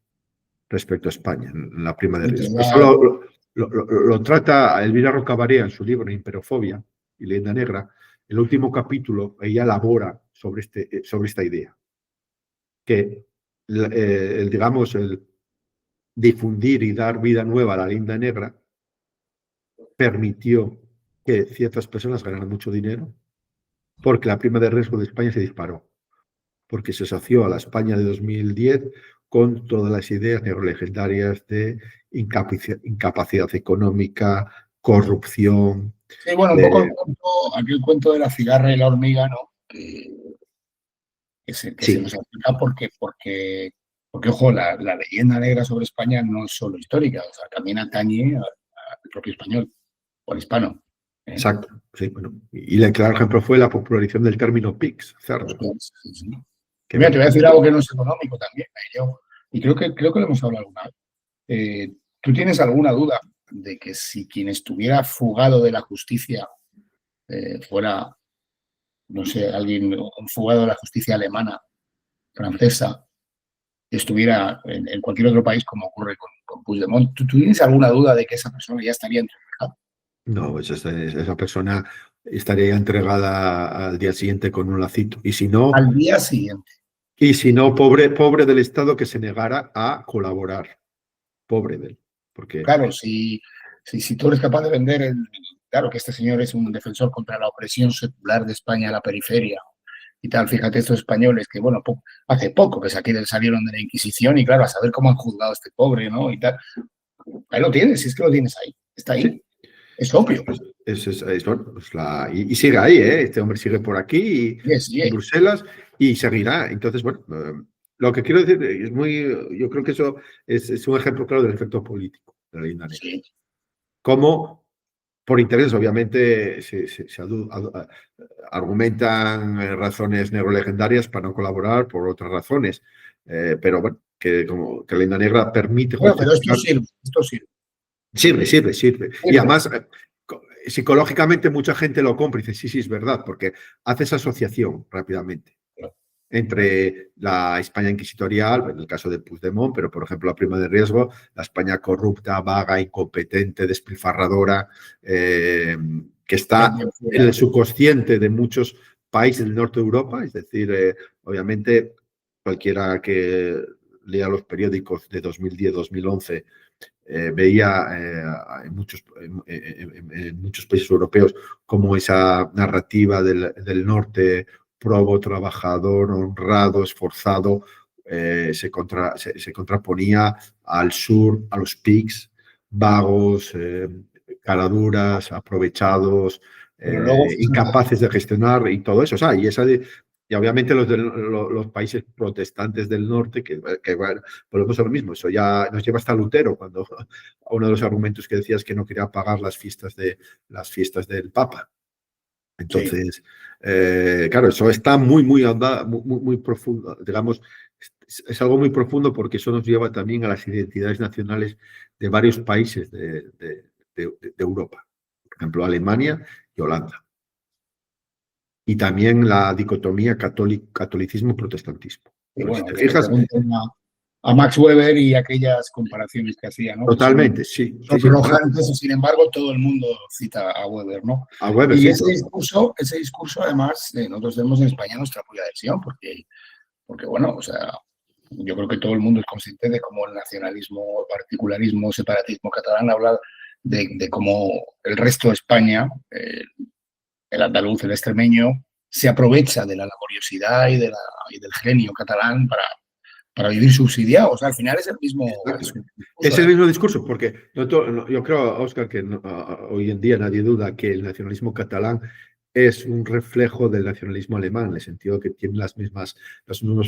respecto a España, en la prima de riesgo? Eso lo trata Elvira Rocabarea en su libro Imperofobia y Leyenda Negra. El último capítulo, ella elabora sobre esta idea, que digamos, el difundir y dar vida nueva a la leyenda negra permitió que ciertas personas ganaran mucho dinero, porque la prima de riesgo de España se disparó, porque se asoció a la España de 2010 con todas las ideas neolegendarias de incapacidad económica, corrupción. Sí, bueno, un poco aquel cuento de la cigarra y la hormiga, ¿no? Que se nos aplica porque ojo, la leyenda negra sobre España no es solo histórica, o sea, también atañe al propio español o al hispano. Exacto, sí, bueno. Y el claro ejemplo fue la popularización del término PIGS, cerdo. Sí. Mira, te voy a decir algo que no es económico también, y creo que lo hemos hablado alguna vez. ¿Tú tienes alguna duda de que si quien estuviera fugado de la justicia fuera, no sé, alguien fugado de la justicia alemana, francesa estuviera en cualquier otro país, como ocurre con Puigdemont. ¿Tú tienes alguna duda de que esa persona ya estaría entregada? No, pues esa persona estaría entregada al día siguiente con un lacito. Al día siguiente. Y si no, pobre del Estado que se negara a colaborar. Pobre de él. Porque Claro, si tú eres capaz de vender claro que este señor es un defensor contra la opresión secular de España a la periferia y tal. Fíjate, estos españoles que, bueno, hace poco que salieron de la Inquisición y, claro, a saber cómo han juzgado a este pobre, ¿no? Y tal. Ahí lo tienes, si es que lo tienes ahí. Está ahí. sí, Es obvio. bueno, pues y sigue ahí, ¿eh? Este hombre sigue por aquí, Sí, sí, en Bruselas, y seguirá. Entonces, bueno, lo que quiero decir es yo creo que eso es un ejemplo claro del efecto político de la Linda Negra. sí. Cómo, por interés, obviamente, argumentan razones neurolegendarias para no colaborar por otras razones, pero bueno, que la Linda Negra permite Bueno, pero esto justificar. sirve, esto sirve. Sirve. Y Sirve. además, psicológicamente mucha gente lo compra y dice, sí, es verdad, porque hace esa asociación rápidamente entre la España inquisitorial, en el caso de Puigdemont, pero por ejemplo la prima de riesgo, la España corrupta, vaga, incompetente, despilfarradora, que está en el subconsciente de muchos países del norte de Europa, es decir, obviamente cualquiera que lea los periódicos de 2010-2011 veía en muchos países europeos como esa narrativa del norte probo, trabajador, honrado, esforzado, se contraponía al sur, a los PIGs, vagos, caraduras, aprovechados, Pero luego, incapaces de gestionar y todo eso. O sea, y obviamente los países protestantes del norte, que bueno, volvemos a lo mismo, eso ya nos lleva hasta Lutero, cuando uno de los argumentos que decía es que no quería pagar las fiestas del Papa. Entonces, sí. claro, eso está muy profundo, digamos, algo muy profundo porque eso nos lleva también a las identidades nacionales de varios países de Europa, por ejemplo, Alemania y Holanda. Y también la dicotomía catolicismo-protestantismo. Y Pues si bueno, te que le fijas, pregunten a Max Weber y aquellas comparaciones que hacía, ¿no? Que totalmente, sí. son arrojantes y sin embargo todo el mundo cita a Weber, ¿no? A Weber, Y sí. ese discurso además, nosotros tenemos en España nuestra propia versión, porque bueno, o sea, yo creo que todo el mundo es consciente de cómo el nacionalismo, el particularismo, separatismo catalán habla de cómo el resto de España, el andaluz, el extremeño, se aprovecha de la laboriosidad y del genio catalán para vivir subsidiado. O sea, al final es el mismo discurso. Es el mismo discurso, porque yo creo, Óscar, que hoy en día nadie duda que el nacionalismo catalán es un reflejo del nacionalismo alemán, en el sentido que tiene los mismos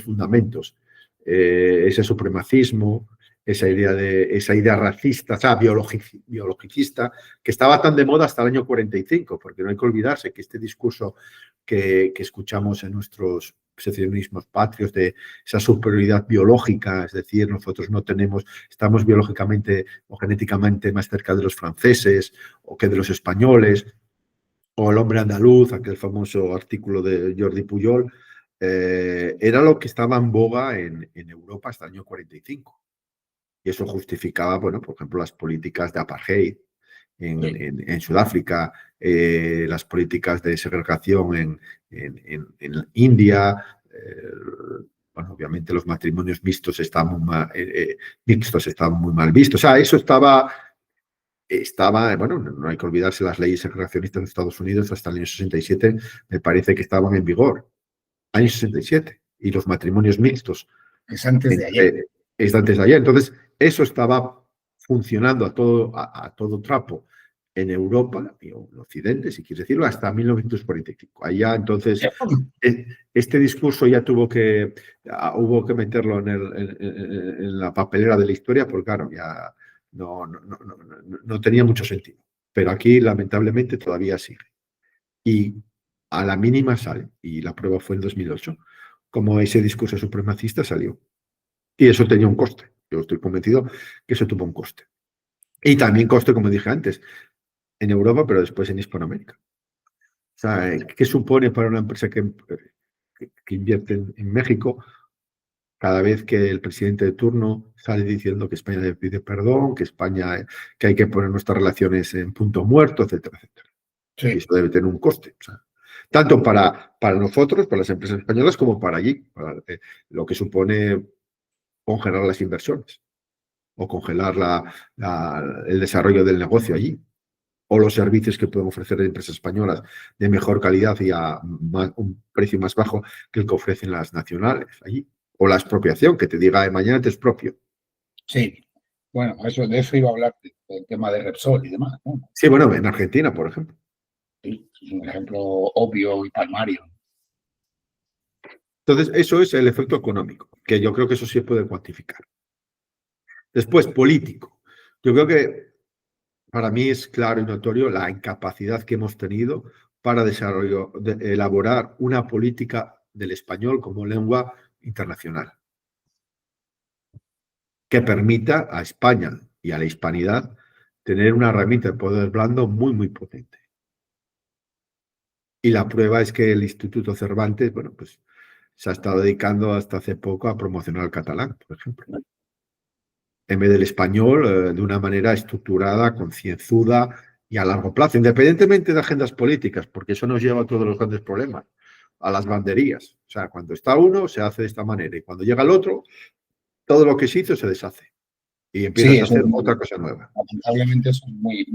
fundamentos. Ese supremacismo, esa idea racista, o sea, biologicista, que estaba tan de moda hasta el año 45, porque no hay que olvidarse que este discurso que escuchamos en nuestros secesionismos patrios de esa superioridad biológica, es decir, nosotros estamos biológicamente o genéticamente más cerca de los franceses o que de los españoles, o el hombre andaluz, aquel famoso artículo de Jordi Pujol, era lo que estaba en boga en Europa hasta el año 45. Y eso justificaba, bueno, por ejemplo, las políticas de apartheid en Sudáfrica, las políticas de segregación en India. Bueno, obviamente los matrimonios mixtos estaban muy mal vistos. O sea, eso estaba, bueno, no hay que olvidarse, las leyes segregacionistas de Estados Unidos hasta el año 67 me parece que estaban en vigor. Año 67. Y los matrimonios mixtos Es antes de ayer. es antes de ayer. Entonces, eso estaba funcionando a todo trapo en Europa, y en Occidente, si quieres decirlo, hasta 1945. Allá, entonces, este discurso ya hubo que meterlo en la papelera de la historia, porque claro, ya no tenía mucho sentido. Pero aquí, lamentablemente, todavía sigue. Y a la mínima sale, y la prueba fue en 2008, como ese discurso supremacista salió. Y eso tenía un coste. Yo estoy convencido que eso tuvo un coste. Y también coste, como dije antes, en Europa, pero después en Hispanoamérica. O sea, ¿qué supone para una empresa que invierte en México cada vez que el presidente de turno sale diciendo que España le pide perdón, que hay que poner nuestras relaciones en punto muerto, etcétera, etcétera. Sí. Y eso debe tener un coste. O sea, tanto para nosotros, para las empresas españolas, como para allí, para lo que supone congelar las inversiones o congelar el desarrollo del negocio allí, o los servicios que pueden ofrecer empresas españolas de mejor calidad y a un precio más bajo que el que ofrecen las nacionales allí, o la expropiación, que te diga de mañana te expropio. Sí, bueno, de eso iba a hablar, del tema de Repsol y demás, ¿no? Sí, bueno, en Argentina, por ejemplo. Sí, es un ejemplo obvio y palmario. Entonces, eso es el efecto económico, que yo creo que eso sí se puede cuantificar. Después, político. Yo creo que para mí es claro y notorio la incapacidad que hemos tenido para elaborar una política del español como lengua internacional que permita a España y a la hispanidad tener una herramienta de poder blando muy, muy potente. Y la prueba es que el Instituto Cervantes, bueno, pues se ha estado dedicando hasta hace poco a promocionar el catalán, por ejemplo, en vez del español, de una manera estructurada, concienzuda y a largo plazo, independientemente de agendas políticas, porque eso nos lleva a todos los grandes problemas, a las banderías. O sea, cuando está uno, se hace de esta manera, y cuando llega el otro, todo lo que se hizo se deshace y Sí, empiezas a eso hacer otra cosa nueva. lamentablemente es muy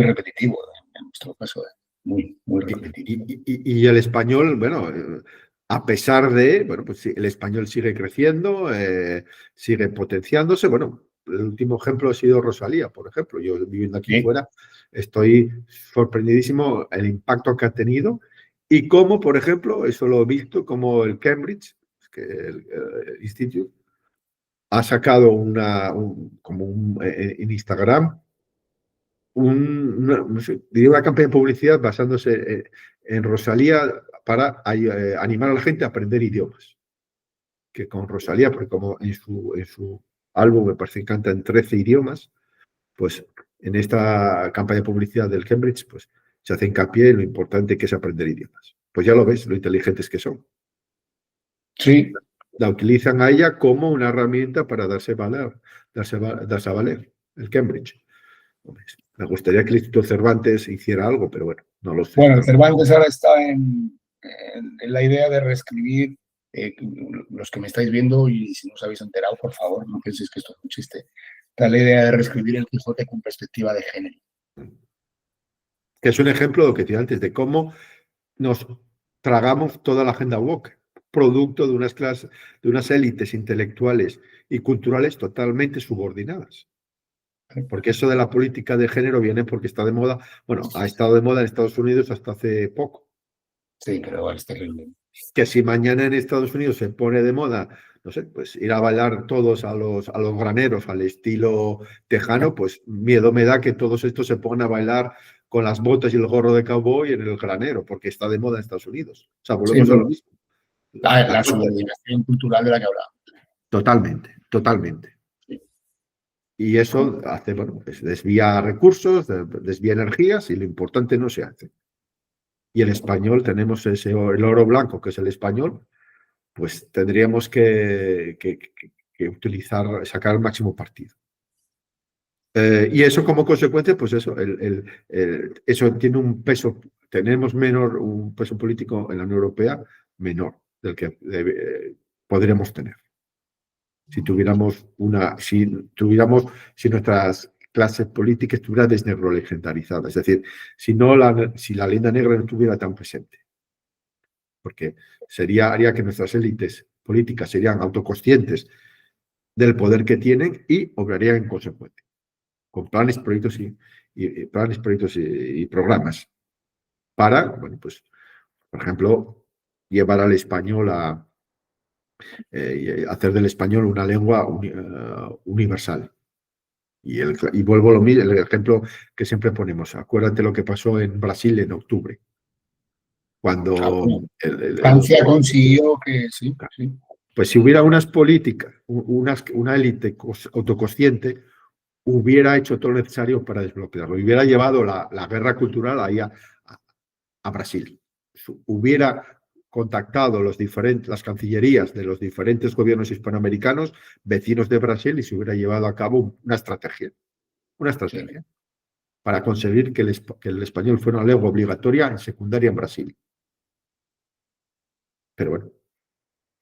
repetitivo en nuestro caso, muy repetitivo. Y el español, bueno, a pesar de, bueno, pues sí, el español sigue creciendo, sigue potenciándose. Bueno, el último ejemplo ha sido Rosalía, por ejemplo. Yo viviendo aquí Sí, fuera, estoy sorprendidísimo el impacto que ha tenido y cómo, por ejemplo, eso lo he visto, como el Cambridge, que el Institute, ha sacado en Instagram no sé, diría una campaña de publicidad basándose en Rosalía para animar a la gente a aprender idiomas. Que con Rosalía, porque como en su álbum me parece que canta en 13 idiomas, pues en esta campaña de publicidad del Cambridge, pues se hace hincapié en lo importante que es aprender idiomas. Pues ya lo ves, lo inteligentes que son. sí, La utilizan a ella como una herramienta para darse a valer, el Cambridge. Me gustaría que el Instituto Cervantes hiciera algo, pero bueno, no lo sé. bueno, el Cervantes ahora está en la idea de reescribir, los que me estáis viendo y si no os habéis enterado, por favor, no penséis que esto es un chiste. Está la idea de reescribir el Quijote con perspectiva de género. Que es un ejemplo de lo que decía antes, de cómo nos tragamos toda la agenda woke, producto de unas clases, de unas élites intelectuales y culturales totalmente subordinadas. Porque eso de la política de género viene porque está de moda, bueno, ha estado de moda en Estados Unidos hasta hace poco. Sí, pero es terrible. Que si mañana en Estados Unidos se pone de moda, no sé, pues ir a bailar todos a los graneros al estilo tejano, pues miedo me da que todos estos se pongan a bailar con las botas y el gorro de cowboy en el granero, porque está de moda en Estados Unidos. O sea, Sí, volvemos a lo mismo. la subordinación cultural de la que hablaba. Totalmente, totalmente. Sí. Y eso hace, bueno, pues desvía recursos, desvía energías y lo importante no se hace. Y el español, tenemos el oro blanco, que es el español, pues tendríamos que utilizar, sacar el máximo partido. Y eso como consecuencia, pues eso, eso tiene un peso, tenemos un peso político en la Unión Europea menor del que podríamos tener. Si nuestras clases políticas estuvieran desneurolejentarizadas, es decir, si la leyenda negra no estuviera tan presente, porque haría que nuestras élites políticas serían autoconscientes del poder que tienen y obrarían en consecuencia, con planes, proyectos y programas para, bueno, pues, por ejemplo, llevar al español hacer del español una lengua universal. Y vuelvo a lo mismo, el ejemplo que siempre ponemos. Acuérdate lo que pasó en Brasil en octubre, cuando Francia consiguió que sí. pues si hubiera unas políticas, una élite autoconsciente, hubiera hecho todo lo necesario para desbloquearlo. Hubiera llevado la guerra cultural ahí a Brasil. Hubiera contactado las cancillerías de los diferentes gobiernos hispanoamericanos, vecinos de Brasil, y se hubiera llevado a cabo una estrategia para conseguir que el español fuera una lengua obligatoria en secundaria en Brasil. Pero bueno,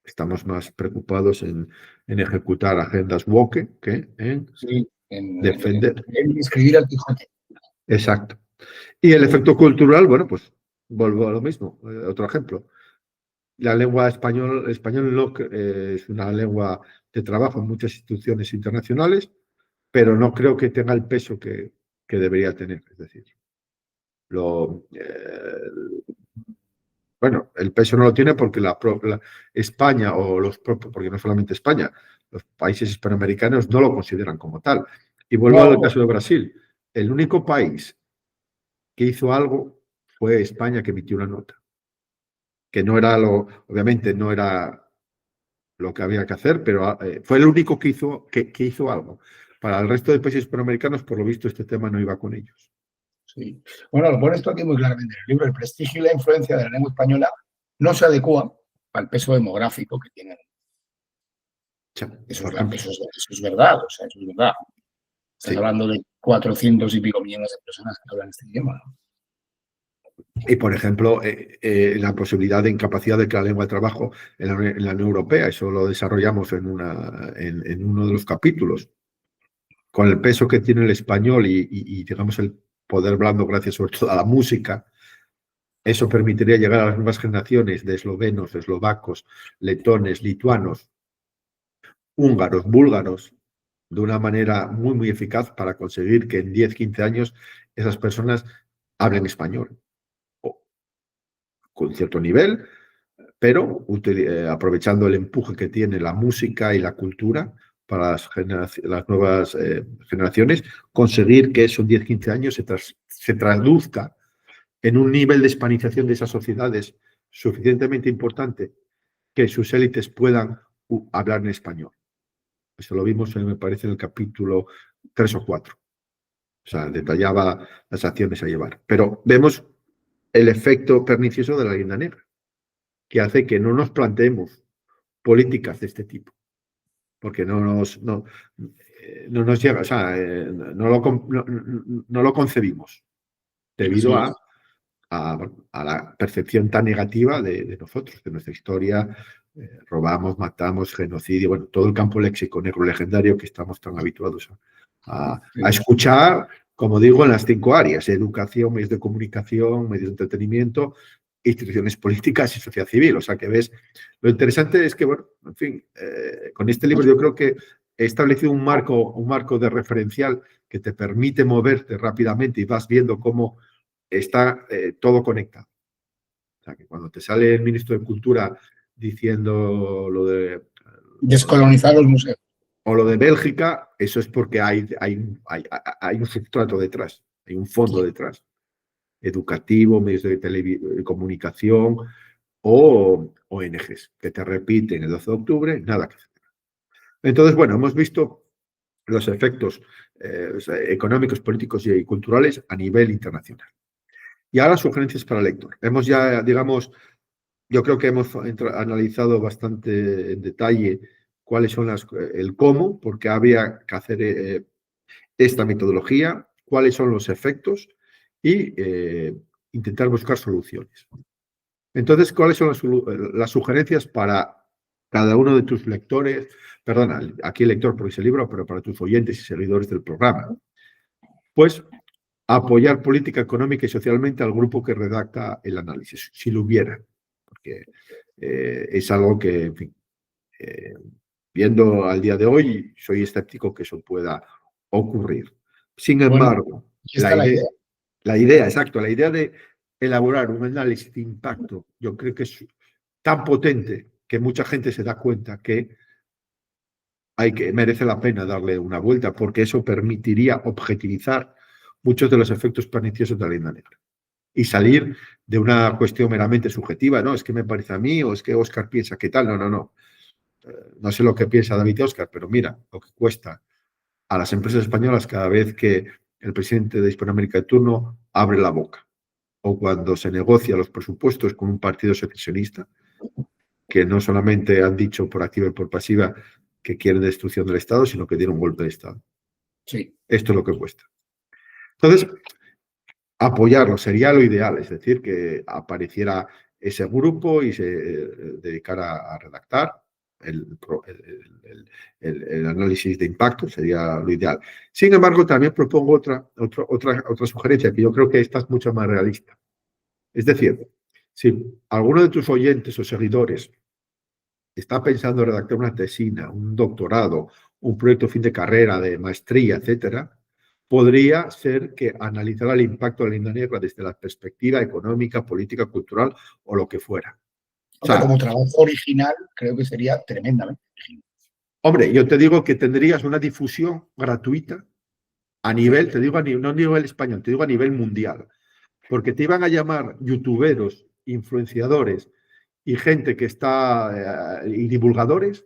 estamos más preocupados en ejecutar agendas woke que en defender. En escribir al Quijote. Exacto. Y el efecto cultural, bueno, pues vuelvo a lo mismo. Otro ejemplo. La lengua español es una lengua de trabajo en muchas instituciones internacionales, pero no creo que tenga el peso que debería tener. Es decir, bueno, el peso no lo tiene porque España porque no solamente España, los países hispanoamericanos no lo consideran como tal. Y vuelvo al caso de Brasil. El único país que hizo algo fue España, que emitió una nota. Que no era obviamente no era lo que había que hacer, pero fue el único que hizo algo. Para el resto de países hispanoamericanos, por lo visto, este tema no iba con ellos. Sí. Bueno, lo pone esto aquí muy claramente en el libro. El prestigio y la influencia de la lengua española no se adecúa al peso demográfico que tienen. Eso es verdad, o sea, eso es verdad. Estás hablando de 400 y pico millones de personas que hablan este idioma, ¿no? Y, por ejemplo, la posibilidad de incapacidad de que la lengua de trabajo en la Unión Europea, eso lo desarrollamos en uno de los capítulos, con el peso que tiene el español y digamos, el poder blando gracias sobre todo a la música, eso permitiría llegar a las nuevas generaciones de eslovenos, eslovacos, letones, lituanos, húngaros, búlgaros, de una manera muy, muy eficaz para conseguir que en 10, 15 años esas personas hablen español. Con cierto nivel, pero aprovechando el empuje que tiene la música y la cultura para las nuevas generaciones, conseguir que eso en 10, 15 años se traduzca en un nivel de hispanización de esas sociedades suficientemente importante que sus élites puedan hablar en español. Eso lo vimos, me parece, en el capítulo 3 o 4. O sea, detallaba las acciones a llevar. Pero vemos el efecto pernicioso de la leyenda negra, que hace que no nos planteemos políticas de este tipo, porque no nos llega, o sea, no lo concebimos debido a la percepción tan negativa de nosotros, de nuestra historia. Robamos, matamos, genocidio, bueno, todo el campo léxico negro legendario que estamos tan habituados a escuchar, como digo, en las 5 áreas: educación, medios de comunicación, medios de entretenimiento, instituciones políticas y sociedad civil. O sea, que ves, lo interesante es que, bueno, en fin, con este libro yo creo que he establecido un marco de referencial que te permite moverte rápidamente y vas viendo cómo está todo conectado. O sea, que cuando te sale el ministro de Cultura diciendo lo de descolonizar los museos o lo de Bélgica, eso es porque hay un sustrato detrás, hay un fondo detrás, educativo, medios de comunicación o ONGs, que te repiten el 12 de octubre, nada que hacer. Entonces, bueno, hemos visto los efectos económicos, políticos y culturales a nivel internacional. Y ahora sugerencias para el lector. Hemos ya, digamos, yo creo que hemos analizado bastante en detalle cuáles son el cómo, porque había que hacer esta metodología, cuáles son los efectos y intentar buscar soluciones. Entonces, ¿cuáles son las sugerencias para cada uno de tus lectores? Perdona, aquí el lector por ese libro, pero para tus oyentes y seguidores del programa. Pues apoyar política económica y socialmente al grupo que redacta el análisis, si lo hubiera, porque es algo que, en fin, viendo al día de hoy, soy escéptico que eso pueda ocurrir. Sin embargo, la idea de elaborar un análisis de impacto, yo creo que es tan potente que mucha gente se da cuenta que merece la pena darle una vuelta, porque eso permitiría objetivizar muchos de los efectos perniciosos de la leyenda negra y salir de una cuestión meramente subjetiva, no, es que me parece a mí o es que Óscar piensa que tal, no. No sé lo que piensa David y Óscar, pero mira lo que cuesta a las empresas españolas cada vez que el presidente de Hispanoamérica de turno abre la boca o cuando se negocia los presupuestos con un partido secesionista, que no solamente han dicho por activa y por pasiva que quieren destrucción del Estado, sino que dieron un golpe de Estado. Sí. Esto es lo que cuesta. Entonces, apoyarlo sería lo ideal, es decir, que apareciera ese grupo y se dedicara a redactar el análisis de impacto, sería lo ideal. Sin embargo, también propongo otra sugerencia, que yo creo que esta es mucho más realista. Es decir, si alguno de tus oyentes o seguidores está pensando en redactar una tesina, un doctorado, un proyecto fin de carrera, de maestría, etcétera, podría ser que analizara el impacto de la leyenda negra desde la perspectiva económica, política, cultural o lo que fuera. O sea, como trabajo original, creo que sería tremendamente original. Hombre, yo te digo que tendrías una difusión gratuita a nivel, te digo, no a nivel español, te digo a nivel mundial, porque te iban a llamar youtuberos, influenciadores y gente que está, y divulgadores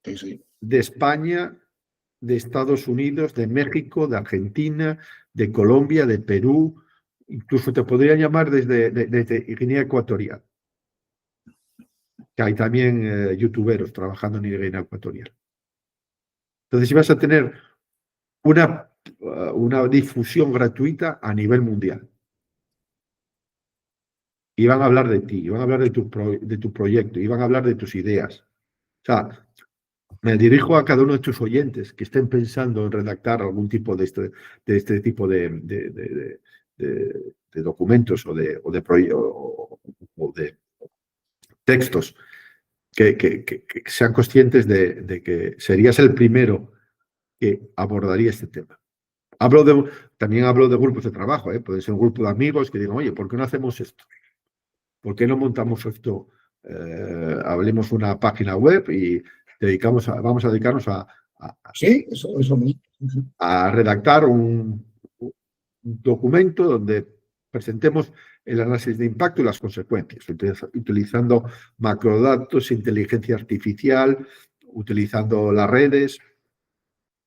de España, de Estados Unidos, de México, de Argentina, de Colombia, de Perú, incluso te podrían llamar desde Guinea Ecuatorial, que hay también youtuberos trabajando en Guinea Ecuatorial. Entonces ibas a tener una difusión gratuita a nivel mundial. Iban a hablar de ti, iban a hablar de tu proyecto, iban a hablar de tus ideas. O sea, me dirijo a cada uno de tus oyentes que estén pensando en redactar algún tipo de este tipo de documentos o de textos que sean conscientes de que serías el primero que abordaría este tema. También hablo de grupos de trabajo, puede ser un grupo de amigos que digan, oye, ¿por qué no hacemos esto? ¿Por qué no montamos esto? Abrimos una página web y vamos a dedicarnos sí, eso mismo. A redactar un documento donde presentemos el análisis de impacto y las consecuencias, utilizando macrodatos, inteligencia artificial, utilizando las redes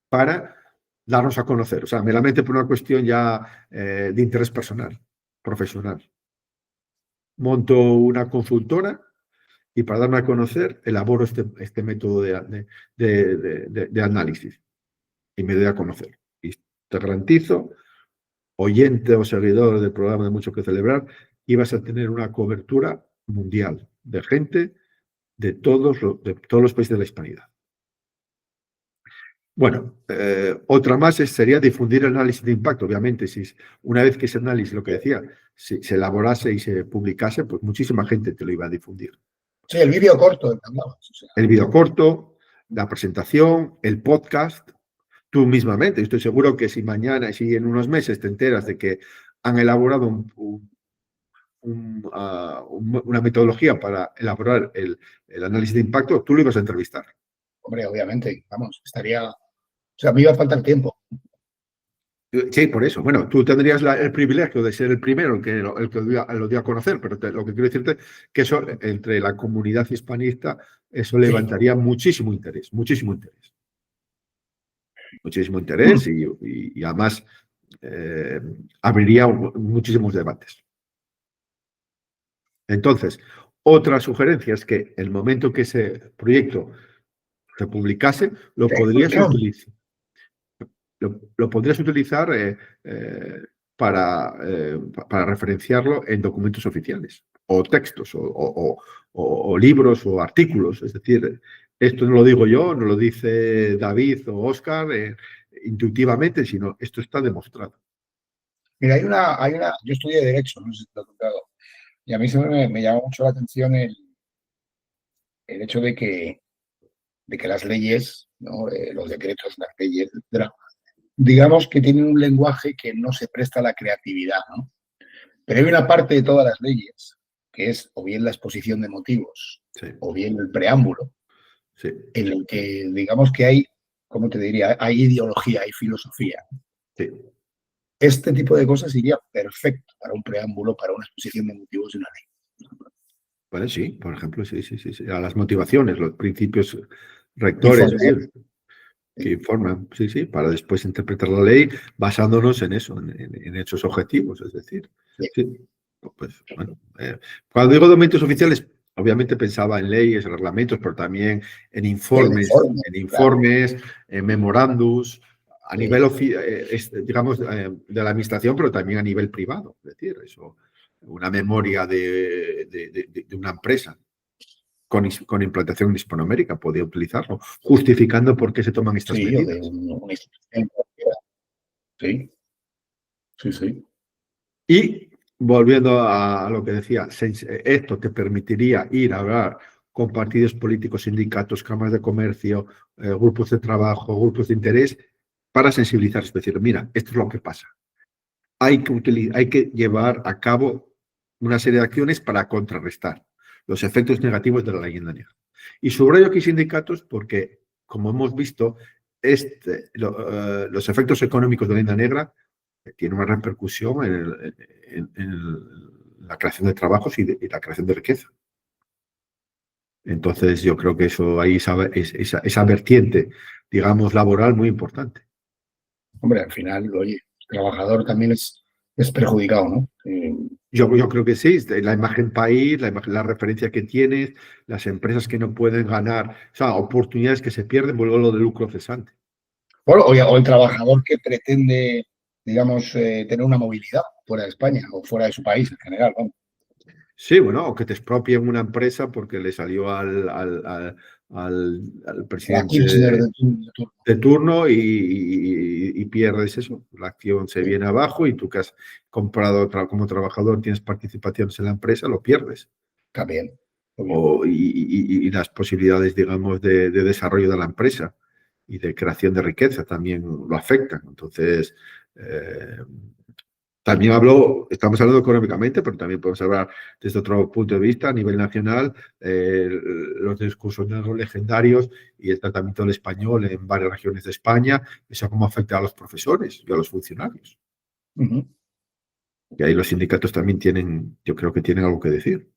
para darnos a conocer. O sea, meramente por una cuestión ya de interés personal, profesional. Monto una consultora y para darme a conocer elaboro este método de análisis y me doy a conocer. Y te garantizo, oyente o seguidor del programa de Mucho que Celebrar, ibas a tener una cobertura mundial de gente de todos los países de la hispanidad. Bueno, otra más sería difundir el análisis de impacto. Obviamente, si una vez que ese análisis, lo que decía, si se elaborase y se publicase, pues muchísima gente te lo iba a difundir. Sí, el vídeo corto. El vídeo corto, la presentación, el podcast, tú mismamente. Estoy seguro que si mañana, si en unos meses te enteras de que han elaborado una metodología para elaborar el análisis de impacto, tú lo ibas a entrevistar. Hombre, obviamente, vamos, estaría... O sea, me iba a faltar tiempo. Sí, por eso. Bueno, tú tendrías el privilegio de ser el primero el que lo dio a conocer, pero lo que quiero decirte es que eso, entre la comunidad hispanista, eso levantaría muchísimo interés, muchísimo interés. Muchísimo interés y además abriría muchísimos debates. Entonces, otra sugerencia es que el momento que ese proyecto se publicase, lo podrías utilizar. Lo podrías utilizar para referenciarlo en documentos oficiales, o textos, o libros, o artículos. Es decir, esto no lo digo yo, no lo dice David o Óscar intuitivamente, sino esto está demostrado. Mira, yo estudié Derecho, no sé si te he contado, y a mí siempre me llama mucho la atención el hecho de que las leyes, ¿no? Los decretos, las leyes, etcétera, digamos que tienen un lenguaje que no se presta a la creatividad, ¿no? Pero hay una parte de todas las leyes, que es o bien la exposición de motivos, sí, o bien el preámbulo, sí, en el que digamos que hay, ¿cómo te diría? Hay ideología, hay filosofía. Sí. Este tipo de cosas iría perfecto para un preámbulo, para una exposición de motivos de una ley. Vale, sí, por ejemplo, sí. A las motivaciones, los principios rectores. que informan, sí, para después interpretar la ley basándonos en eso, en hechos objetivos, es decir, sí, pues bueno, cuando digo documentos oficiales, obviamente pensaba en leyes, en reglamentos, pero también en Claro. informes, en memorándums, a nivel, digamos, de la administración, pero también a nivel privado, es decir, eso, una memoria de una empresa con implantación en Hispanoamérica, podía utilizarlo, justificando por qué se toman estas Sí, o de medidas. una institución cualquiera. Sí, sí, sí. Y volviendo a lo que decía, esto te permitiría ir a hablar con partidos políticos, sindicatos, cámaras de comercio, grupos de trabajo, grupos de interés, para sensibilizar, es decir, mira, esto es lo que pasa. Hay que llevar a cabo una serie de acciones para contrarrestar los efectos negativos de la leyenda negra. Y subrayo aquí sindicatos porque, como hemos visto, los efectos económicos de la leyenda negra tienen una repercusión en la creación de trabajos y la creación de riqueza. Entonces, yo creo que eso ahí esa vertiente, digamos, laboral muy importante. Hombre, al final, oye, el trabajador también es perjudicado, ¿no? Yo creo que sí, la imagen país, la referencia que tienes, las empresas que no pueden ganar, o sea, oportunidades que se pierden, vuelvo a lo de lucro cesante. Bueno, o el trabajador que pretende, digamos, tener una movilidad fuera de España o fuera de su país en general, vamos. Sí, bueno, o que te expropien una empresa porque le salió al La Kirchner presidente de turno. de turno y pierdes eso. La acción se Sí, viene abajo y tú que has comprado como trabajador, tienes participaciones en la empresa, lo pierdes. también, obvio. Y las posibilidades, digamos, de desarrollo de la empresa y de creación de riqueza también lo afectan. Entonces, eh, también estamos hablando económicamente, pero también podemos hablar desde otro punto de vista a nivel nacional, los discursos legendarios y el tratamiento del español en varias regiones de España, eso cómo afecta a los profesores y a los funcionarios. Ujú. Y ahí los sindicatos también tienen, yo creo que tienen algo que decir.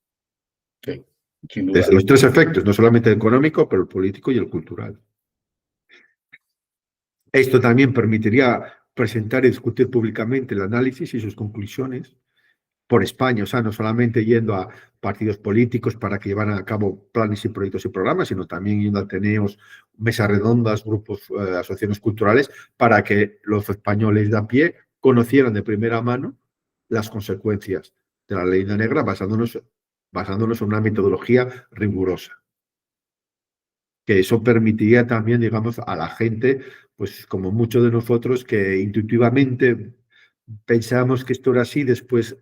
Sí, sin Desde duda. los tres efectos, no solamente el económico, pero el político y el cultural. Esto también permitiría presentar y discutir públicamente el análisis y sus conclusiones por España, o sea, no solamente yendo a partidos políticos para que llevaran a cabo planes y proyectos y programas, sino también yendo a ateneos, mesas redondas, grupos, asociaciones culturales, para que los españoles de a pie conocieran de primera mano las consecuencias de la ley negra basándonos en una metodología rigurosa. Que eso permitiría también, digamos, a la gente, pues como muchos de nosotros que intuitivamente pensábamos que esto era así, después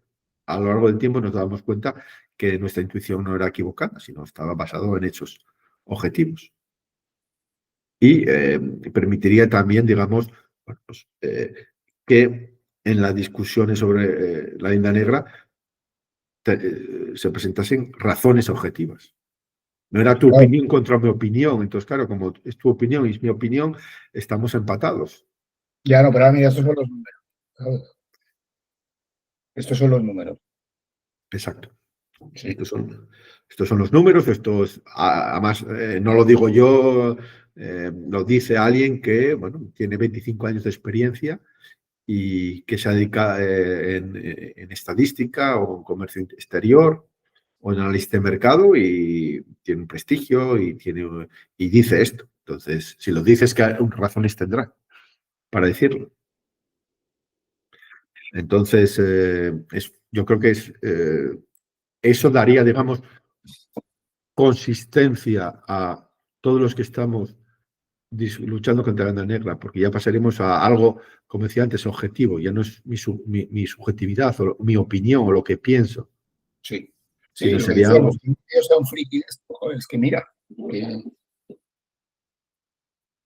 a lo largo del tiempo nos dábamos cuenta que nuestra intuición no era equivocada, sino estaba basado en hechos objetivos. Y permitiría también, digamos, bueno, pues, que en las discusiones sobre la leyenda negra se presentasen razones objetivas. No era tu Claro, opinión contra mi opinión. Entonces, claro, como es tu opinión y es mi opinión, estamos empatados. ya no, pero ahora mira, estos son los números, ¿sabes? Estos son los números. Exacto. Sí. Estos son los números. Además, no lo digo yo, lo dice alguien que, bueno, tiene 25 años de experiencia y que se dedica en estadística o en comercio exterior o en analista de mercado y tiene un prestigio y dice esto. Entonces, si lo dices, ¿qué razones tendrá para decirlo? Entonces, yo creo que eso daría, digamos, consistencia a todos los que estamos luchando contra la banda negra, porque ya pasaremos a algo, como decía antes, objetivo, ya no es mi subjetividad o mi opinión o lo que pienso, Sí, sí, sino lo que sería decíamos, algo. que yo sea un friki de esto, joder, es que mira, que-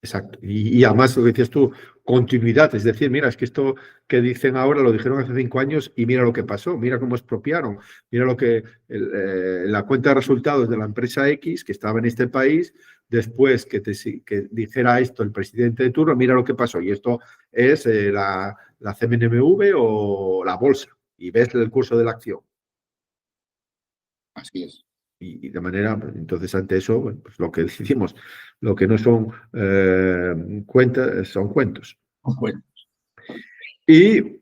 Exacto. Y además, lo que decías tú, continuidad, es decir, mira, es que esto que dicen ahora lo dijeron hace 5 años y mira lo que pasó, mira cómo expropiaron, mira lo que la cuenta de resultados de la empresa X que estaba en este país, después que dijera esto el presidente de turno, mira lo que pasó. Y esto es la CMNMV o la bolsa, y ves el curso de la acción. así es. Y de manera, pues, entonces ante eso, bueno, pues lo que decimos, lo que no son cuentas, son cuentos. Bueno, Y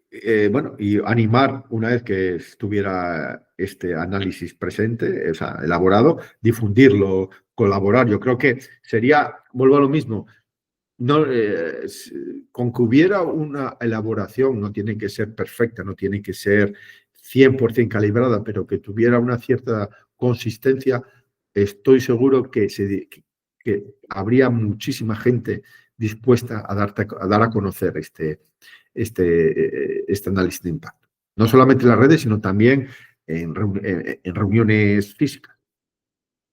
bueno, y animar una vez que estuviera este análisis presente, o sea, elaborado, difundirlo, colaborar. Yo creo que sería, vuelvo a lo mismo, no, con que hubiera una elaboración, no tiene que ser perfecta, no tiene que ser 100% calibrada, pero que tuviera una cierta consistencia, estoy seguro que habría muchísima gente dispuesta a dar a conocer este análisis de impacto. No solamente en las redes, sino también en reuniones físicas.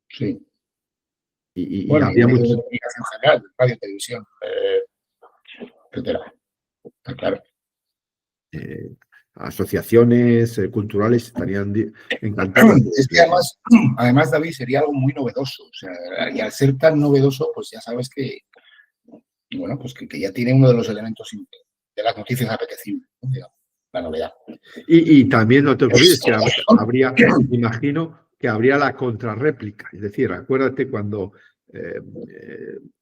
sí. Y Bueno, y habría medios de muchos. comunicación general, radio, televisión, etcétera. Está claro. eh, Asociaciones culturales estarían encantadas Es que además, David, sería algo muy novedoso. O sea, y al ser tan novedoso, pues ya sabes que, bueno, pues que ya tiene uno de los elementos de las noticias apetecibles, ¿no? Digamos, la novedad. y también no te olvides que habría, me imagino, que habría la contrarréplica. Es decir, acuérdate cuando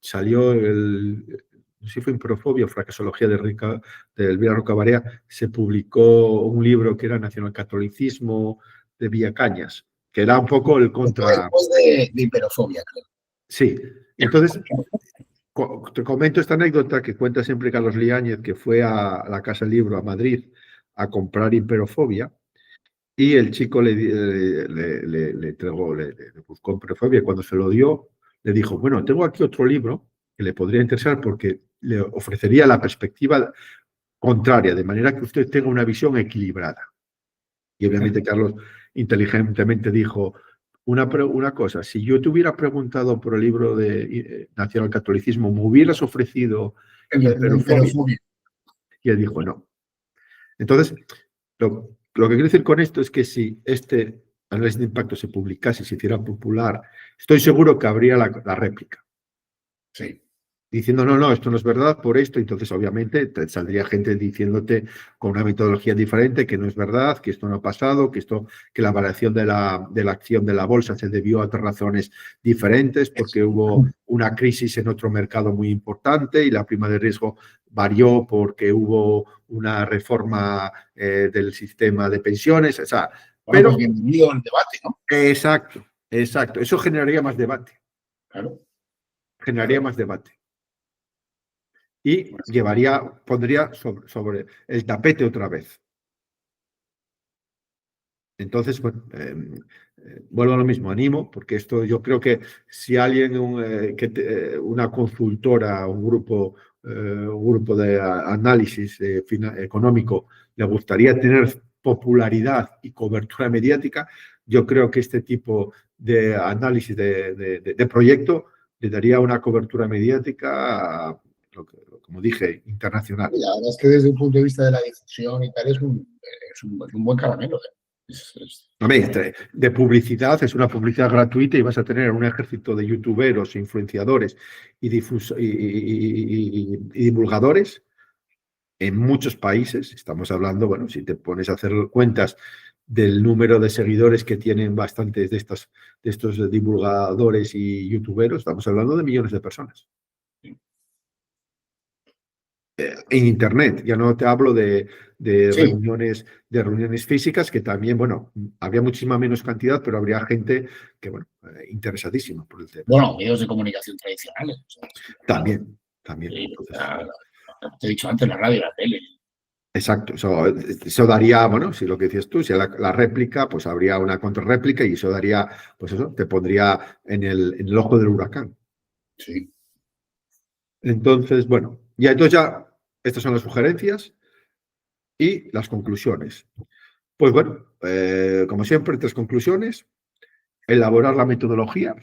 salió no sé si fue Imperofobia o Fracasología de Elvira Rocabarea, se publicó un libro que era Nacionalcatolicismo de Villacañas, que era un poco el contra. Después de hiperofobia, creo. Sí, entonces te comento esta anécdota que cuenta siempre Carlos Liáñez, que fue a la Casa del Libro a Madrid a comprar Imperofobia y el chico le entregó, le buscó Imperofobia y cuando se lo dio, le dijo, bueno, tengo aquí otro libro que le podría interesar porque le ofrecería la perspectiva contraria, de manera que usted tenga una visión equilibrada. Y obviamente Carlos inteligentemente dijo, una cosa, si yo te hubiera preguntado por el libro de Nacional Catolicismo, ¿me hubieras ofrecido Imperofobia? Y él dijo, no. Entonces, lo que quiero decir con esto es que si este análisis de impacto se publicase, se hiciera popular, estoy seguro que habría la réplica. Sí. Diciendo, no, esto no es verdad por esto, entonces obviamente te saldría gente diciéndote con una metodología diferente que no es verdad, que esto no ha pasado, que la variación de la acción de la bolsa se debió a otras razones diferentes, porque hubo una crisis en otro mercado muy importante y la prima de riesgo varió porque hubo una reforma del sistema de pensiones, o sea, Bueno, pero pues bienvenido al debate, ¿no? Exacto, eso generaría más debate, Claro. generaría más debate. Y pondría sobre el tapete otra vez. Entonces, bueno, vuelvo a lo mismo, animo, porque esto yo creo que si alguien, una consultora, un grupo de análisis económico le gustaría tener popularidad y cobertura mediática, yo creo que este tipo de análisis de proyecto le daría una cobertura mediática, como dije, internacional. La verdad es que desde un punto de vista de la difusión y tal es un buen caramelo. De publicidad, es una publicidad gratuita y vas a tener un ejército de youtuberos, influenciadores y divulgadores en muchos países. Estamos hablando, bueno, si te pones a hacer cuentas del número de seguidores que tienen bastantes de estos divulgadores y youtuberos, estamos hablando de millones de personas. En Internet, ya no te hablo de Sí. reuniones físicas, que también, bueno, habría muchísima menos cantidad, pero habría gente que, bueno, interesadísima por el tema. Bueno, medios de comunicación tradicionales. O sea, También. Sí, Entonces, te he dicho antes, la radio y la tele. exacto, eso daría, bueno, si lo que dices tú, si la réplica, pues habría una contrarréplica y eso daría, pues eso, te pondría en el ojo del huracán. Sí. Entonces, bueno, entonces estas son las sugerencias y las conclusiones. Pues bueno, como siempre, 3 conclusiones. Elaborar la metodología.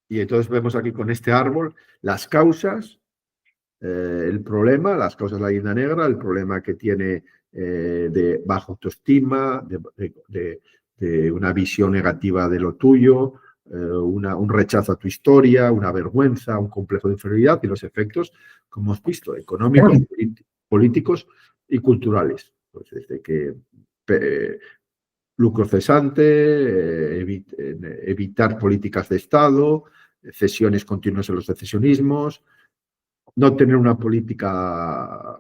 Y entonces vemos aquí con este árbol las causas, el problema, las causas de la leyenda negra, el problema que tiene de baja autoestima, de una visión negativa de lo tuyo, un rechazo a tu historia, una vergüenza, un complejo de inferioridad y los efectos, como hemos visto, económicos, políticos y culturales. Pues desde que lucro cesante, evitar políticas de Estado, cesiones continuas en los secesionismos, no tener una política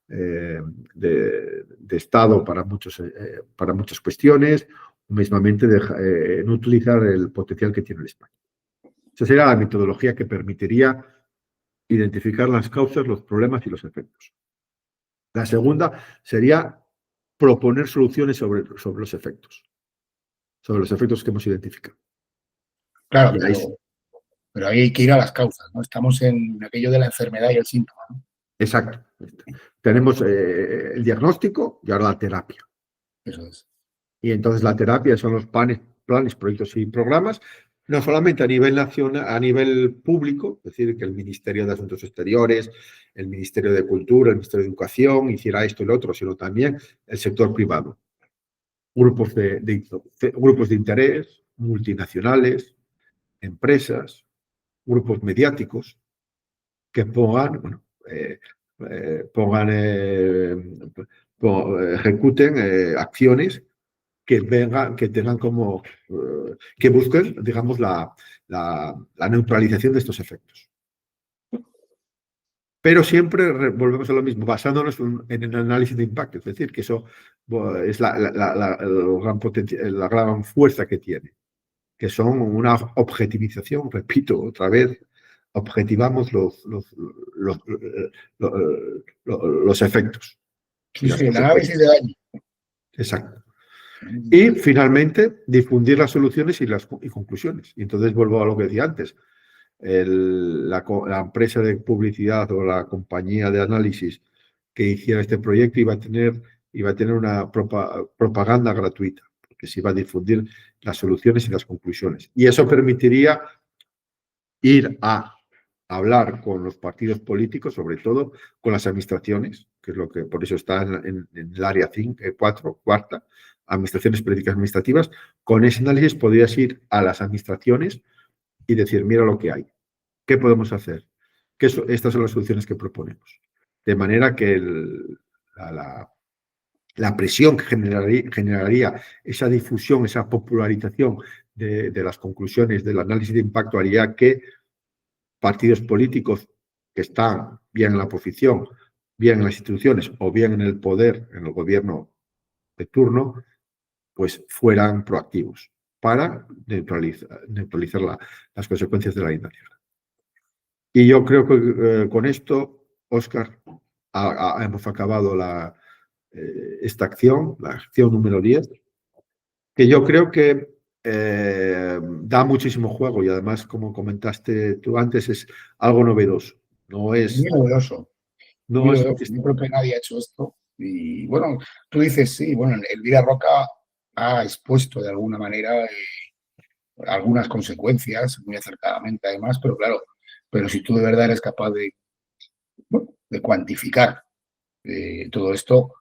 de Estado para muchas cuestiones, o mismamente no utilizar el potencial que tiene el España. Esa sería la metodología que permitiría identificar las causas, los problemas y los efectos. La segunda sería proponer soluciones sobre los efectos que hemos identificado. Claro, pero ahí hay que ir a las causas, ¿no? Estamos en aquello de la enfermedad y el síntoma, ¿no? Exacto. Tenemos el diagnóstico y ahora la terapia. Eso es. Y entonces la terapia son los planes, proyectos y programas, no solamente a nivel nacional, a nivel público, es decir, que el Ministerio de Asuntos Exteriores, el Ministerio de Cultura, el Ministerio de Educación hiciera esto y lo otro, sino también el sector privado. Grupos de interés, multinacionales, empresas, grupos mediáticos que ejecuten acciones que tengan como, que busquen, digamos, la neutralización de estos efectos. Pero siempre volvemos a lo mismo, basándonos en el análisis de impacto, es decir, que eso es la gran fuerza que tiene, que son una objetivización, repito otra vez, objetivamos los efectos. Sí, el análisis de daño. Exacto. Y finalmente, difundir las soluciones y conclusiones. Y entonces vuelvo a lo que decía antes. La empresa de publicidad o la compañía de análisis que hiciera este proyecto iba a tener una propaganda gratuita, porque se iba a difundir las soluciones y las conclusiones. Y eso permitiría ir a hablar con los partidos políticos, sobre todo con las administraciones, que es lo que por eso está en el área 4, cuarta, administraciones políticas administrativas. Con ese análisis podrías ir a las administraciones y decir, mira lo que hay, ¿qué podemos hacer? Estas son las soluciones que proponemos. De manera que la presión que generaría esa difusión, esa popularización de las conclusiones del análisis de impacto haría que partidos políticos que están bien en la oposición, bien en las instituciones o bien en el poder, en el gobierno de turno, pues fueran proactivos para neutralizar las consecuencias de la inacción. Y yo creo que con esto, Óscar, hemos acabado esta acción, la acción número 10, que yo creo que da muchísimo juego y además, como comentaste tú antes, es algo novedoso. No es... Muy novedoso. No es... Yo creo que nadie ha hecho esto. Y bueno, tú dices, sí, bueno, Elvira Roca ha expuesto de alguna manera algunas consecuencias, muy acertadamente además, pero claro, pero si tú de verdad eres capaz de cuantificar todo esto,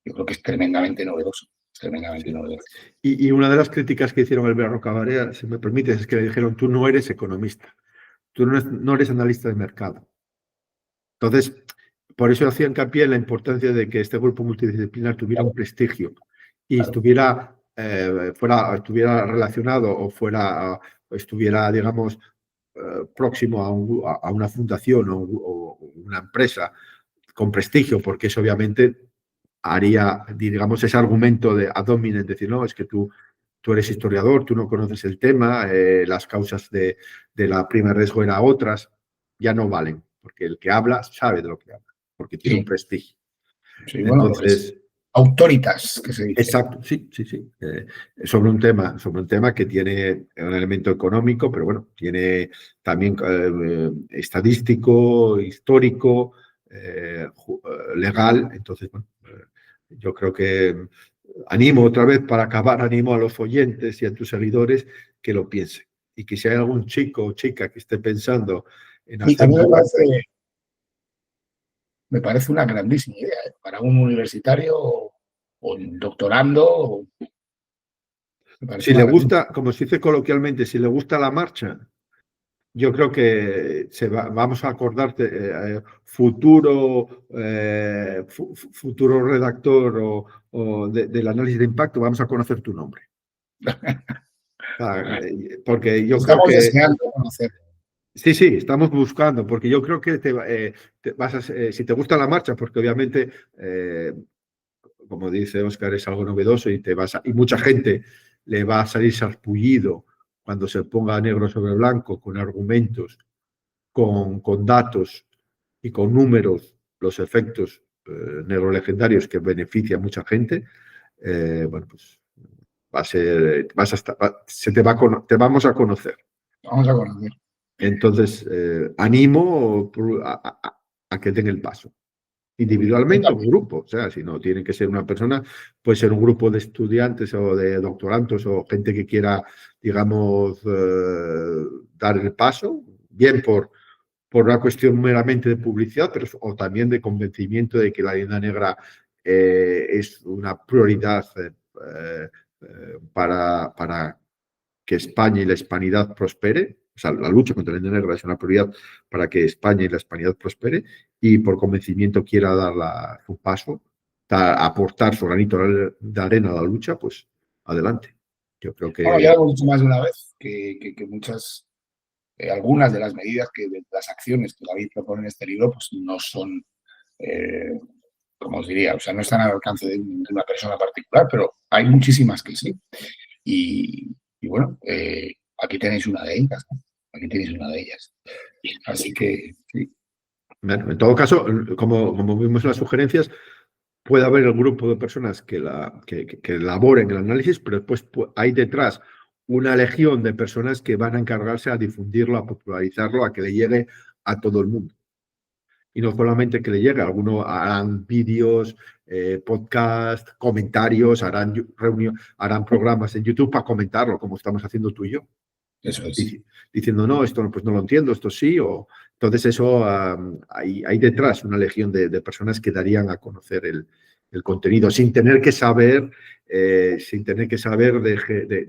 yo creo que es tremendamente novedoso. Tremendamente novedoso. Y una de las críticas que hicieron Elvira Roca Barea, si me permites, es que le dijeron, tú no eres economista, tú no eres analista de mercado. Entonces, por eso hacía hincapié en la importancia de que este grupo multidisciplinar tuviera un prestigio y estuviera relacionado o estuviera, digamos, próximo a una fundación o una empresa con prestigio, porque eso obviamente haría, digamos, ese argumento de ad hominem, decir, no, es que tú eres historiador, tú no conoces el tema, las causas de la prima de riesgo eran otras, ya no valen, porque el que habla sabe de lo que habla, porque tiene un prestigio. Sí, bueno, entonces, autoritas, que se dice. Exacto, sí. Sobre un tema que tiene un elemento económico, pero bueno, tiene también estadístico, histórico, legal. Entonces, bueno, yo creo que animo otra vez, para acabar, animo a los oyentes y a tus seguidores que lo piensen. Y que si hay algún chico o chica que esté pensando en hacer... A mí me parece una grandísima idea para un universitario o un doctorando. Si le gusta, como se dice coloquialmente, si le gusta la marcha, yo creo que vamos a acordarte, futuro redactor o del análisis de impacto, vamos a conocer tu nombre. Porque yo creo Estamos que... deseando conocer. Sí, estamos buscando, porque yo creo que si te gusta la marcha, porque obviamente, como dice Óscar, es algo novedoso y mucha gente le va a salir sarpullido cuando se ponga negro sobre blanco con argumentos, con datos y con números, los efectos neurolegendarios que beneficia a mucha gente. Bueno, pues va a ser, te vamos a conocer. Vamos a conocer. Entonces, animo a que den el paso. Individualmente o en grupo, o sea, si no tiene que ser una persona, puede ser un grupo de estudiantes o de doctorandos o gente que quiera, digamos, dar el paso, bien por una cuestión meramente de publicidad, pero o también de convencimiento de que la leyenda negra es una prioridad para que España y la hispanidad prospere. O sea, la lucha contra la leyenda negra es una prioridad para que España y la hispanidad prospere, y por convencimiento quiera dar su paso, aportar su granito de arena a la lucha, pues adelante. Yo creo que... Bueno, ya lo hemos dicho más de una vez, que algunas de las medidas, de las acciones que David propone en este libro, pues no son, como os diría, o sea, no están al alcance de una persona particular, pero hay muchísimas que sí. Y bueno, aquí tenéis una de ellas, ¿no? Aquí tenéis una de ellas. Así que, sí. Bueno, en todo caso, como vimos en las sugerencias, puede haber el grupo de personas que elaboren el análisis, pero después hay detrás una legión de personas que van a encargarse a difundirlo, a popularizarlo, a que le llegue a todo el mundo. Y no solamente que le llegue, algunos harán vídeos, podcast, comentarios, harán programas en YouTube para comentarlo, como estamos haciendo tú y yo. Eso es. Diciendo, no, esto pues no lo entiendo, esto sí, entonces eso, hay detrás una legión de personas que darían a conocer el contenido sin tener que saber, de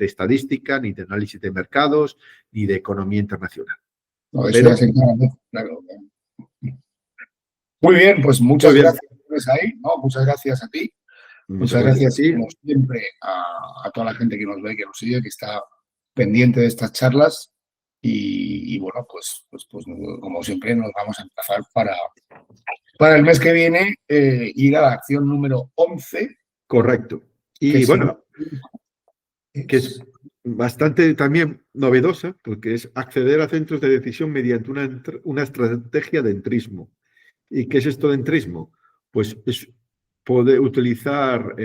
estadística, ni de análisis de mercados, ni de economía internacional. No, eso ya se encarga, claro. Muy bien, pues muchas gracias ahí, ¿no? Muchas gracias a ti. Muchas gracias, como siempre, a toda la gente que nos ve, que nos sigue, que está pendiente de estas charlas. Y bueno, pues como siempre, nos vamos a empezar para el mes que viene, ir a la acción número 11. Correcto. Y bueno, que es bastante también novedosa, porque es acceder a centros de decisión mediante una estrategia de entrismo. ¿Y qué es esto de entrismo? Pues es poder utilizar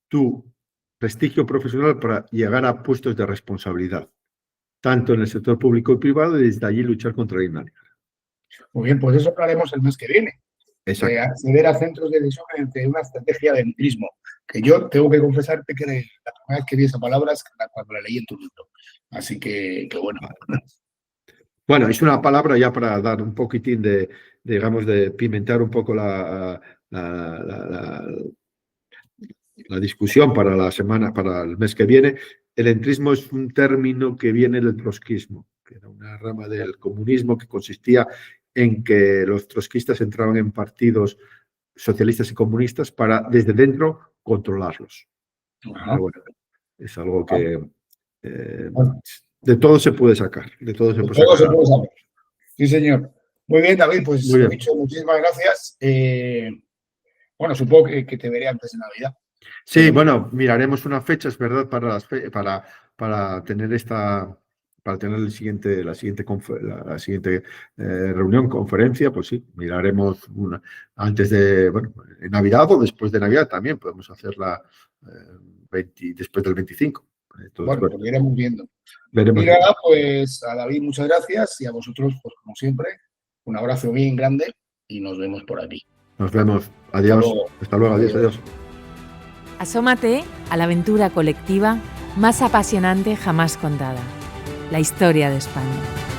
tu prestigio profesional para llegar a puestos de responsabilidad, tanto en el sector público y privado, y desde allí luchar contra la leyenda negra. Muy bien, pues eso hablaremos el mes que viene. Exacto. Acceder a centros de decisión mediante una estrategia de entrismo, que yo tengo que confesarte que la primera vez que vi esa palabra es cuando la leí en tu libro. Así que bueno. Bueno, es una palabra ya para dar un poquitín digamos, de pimentar un poco la discusión para el mes que viene. El entrismo es un término que viene del trotskismo, que era una rama del comunismo que consistía en que los trotskistas entraban en partidos socialistas y comunistas para, desde dentro, controlarlos. Bueno, es algo que de todo se puede sacar. De todo se puede sacar. Sí, señor. Muy bien, David, pues lo dicho, muchísimas gracias. Bueno, supongo que te veré antes de Navidad. Sí, bueno, miraremos unas fechas, ¿verdad? Para tener la siguiente reunión, conferencia, pues sí, miraremos antes de, en Navidad o después de Navidad también, podemos hacerla después del 25. Entonces, bueno, pues iremos viendo. Veremos. Y nada, pues a David muchas gracias y a vosotros, pues como siempre, un abrazo bien grande y nos vemos por aquí. Nos vemos. Adiós. Hasta luego. Adiós. Asómate a la aventura colectiva más apasionante jamás contada, la historia de España.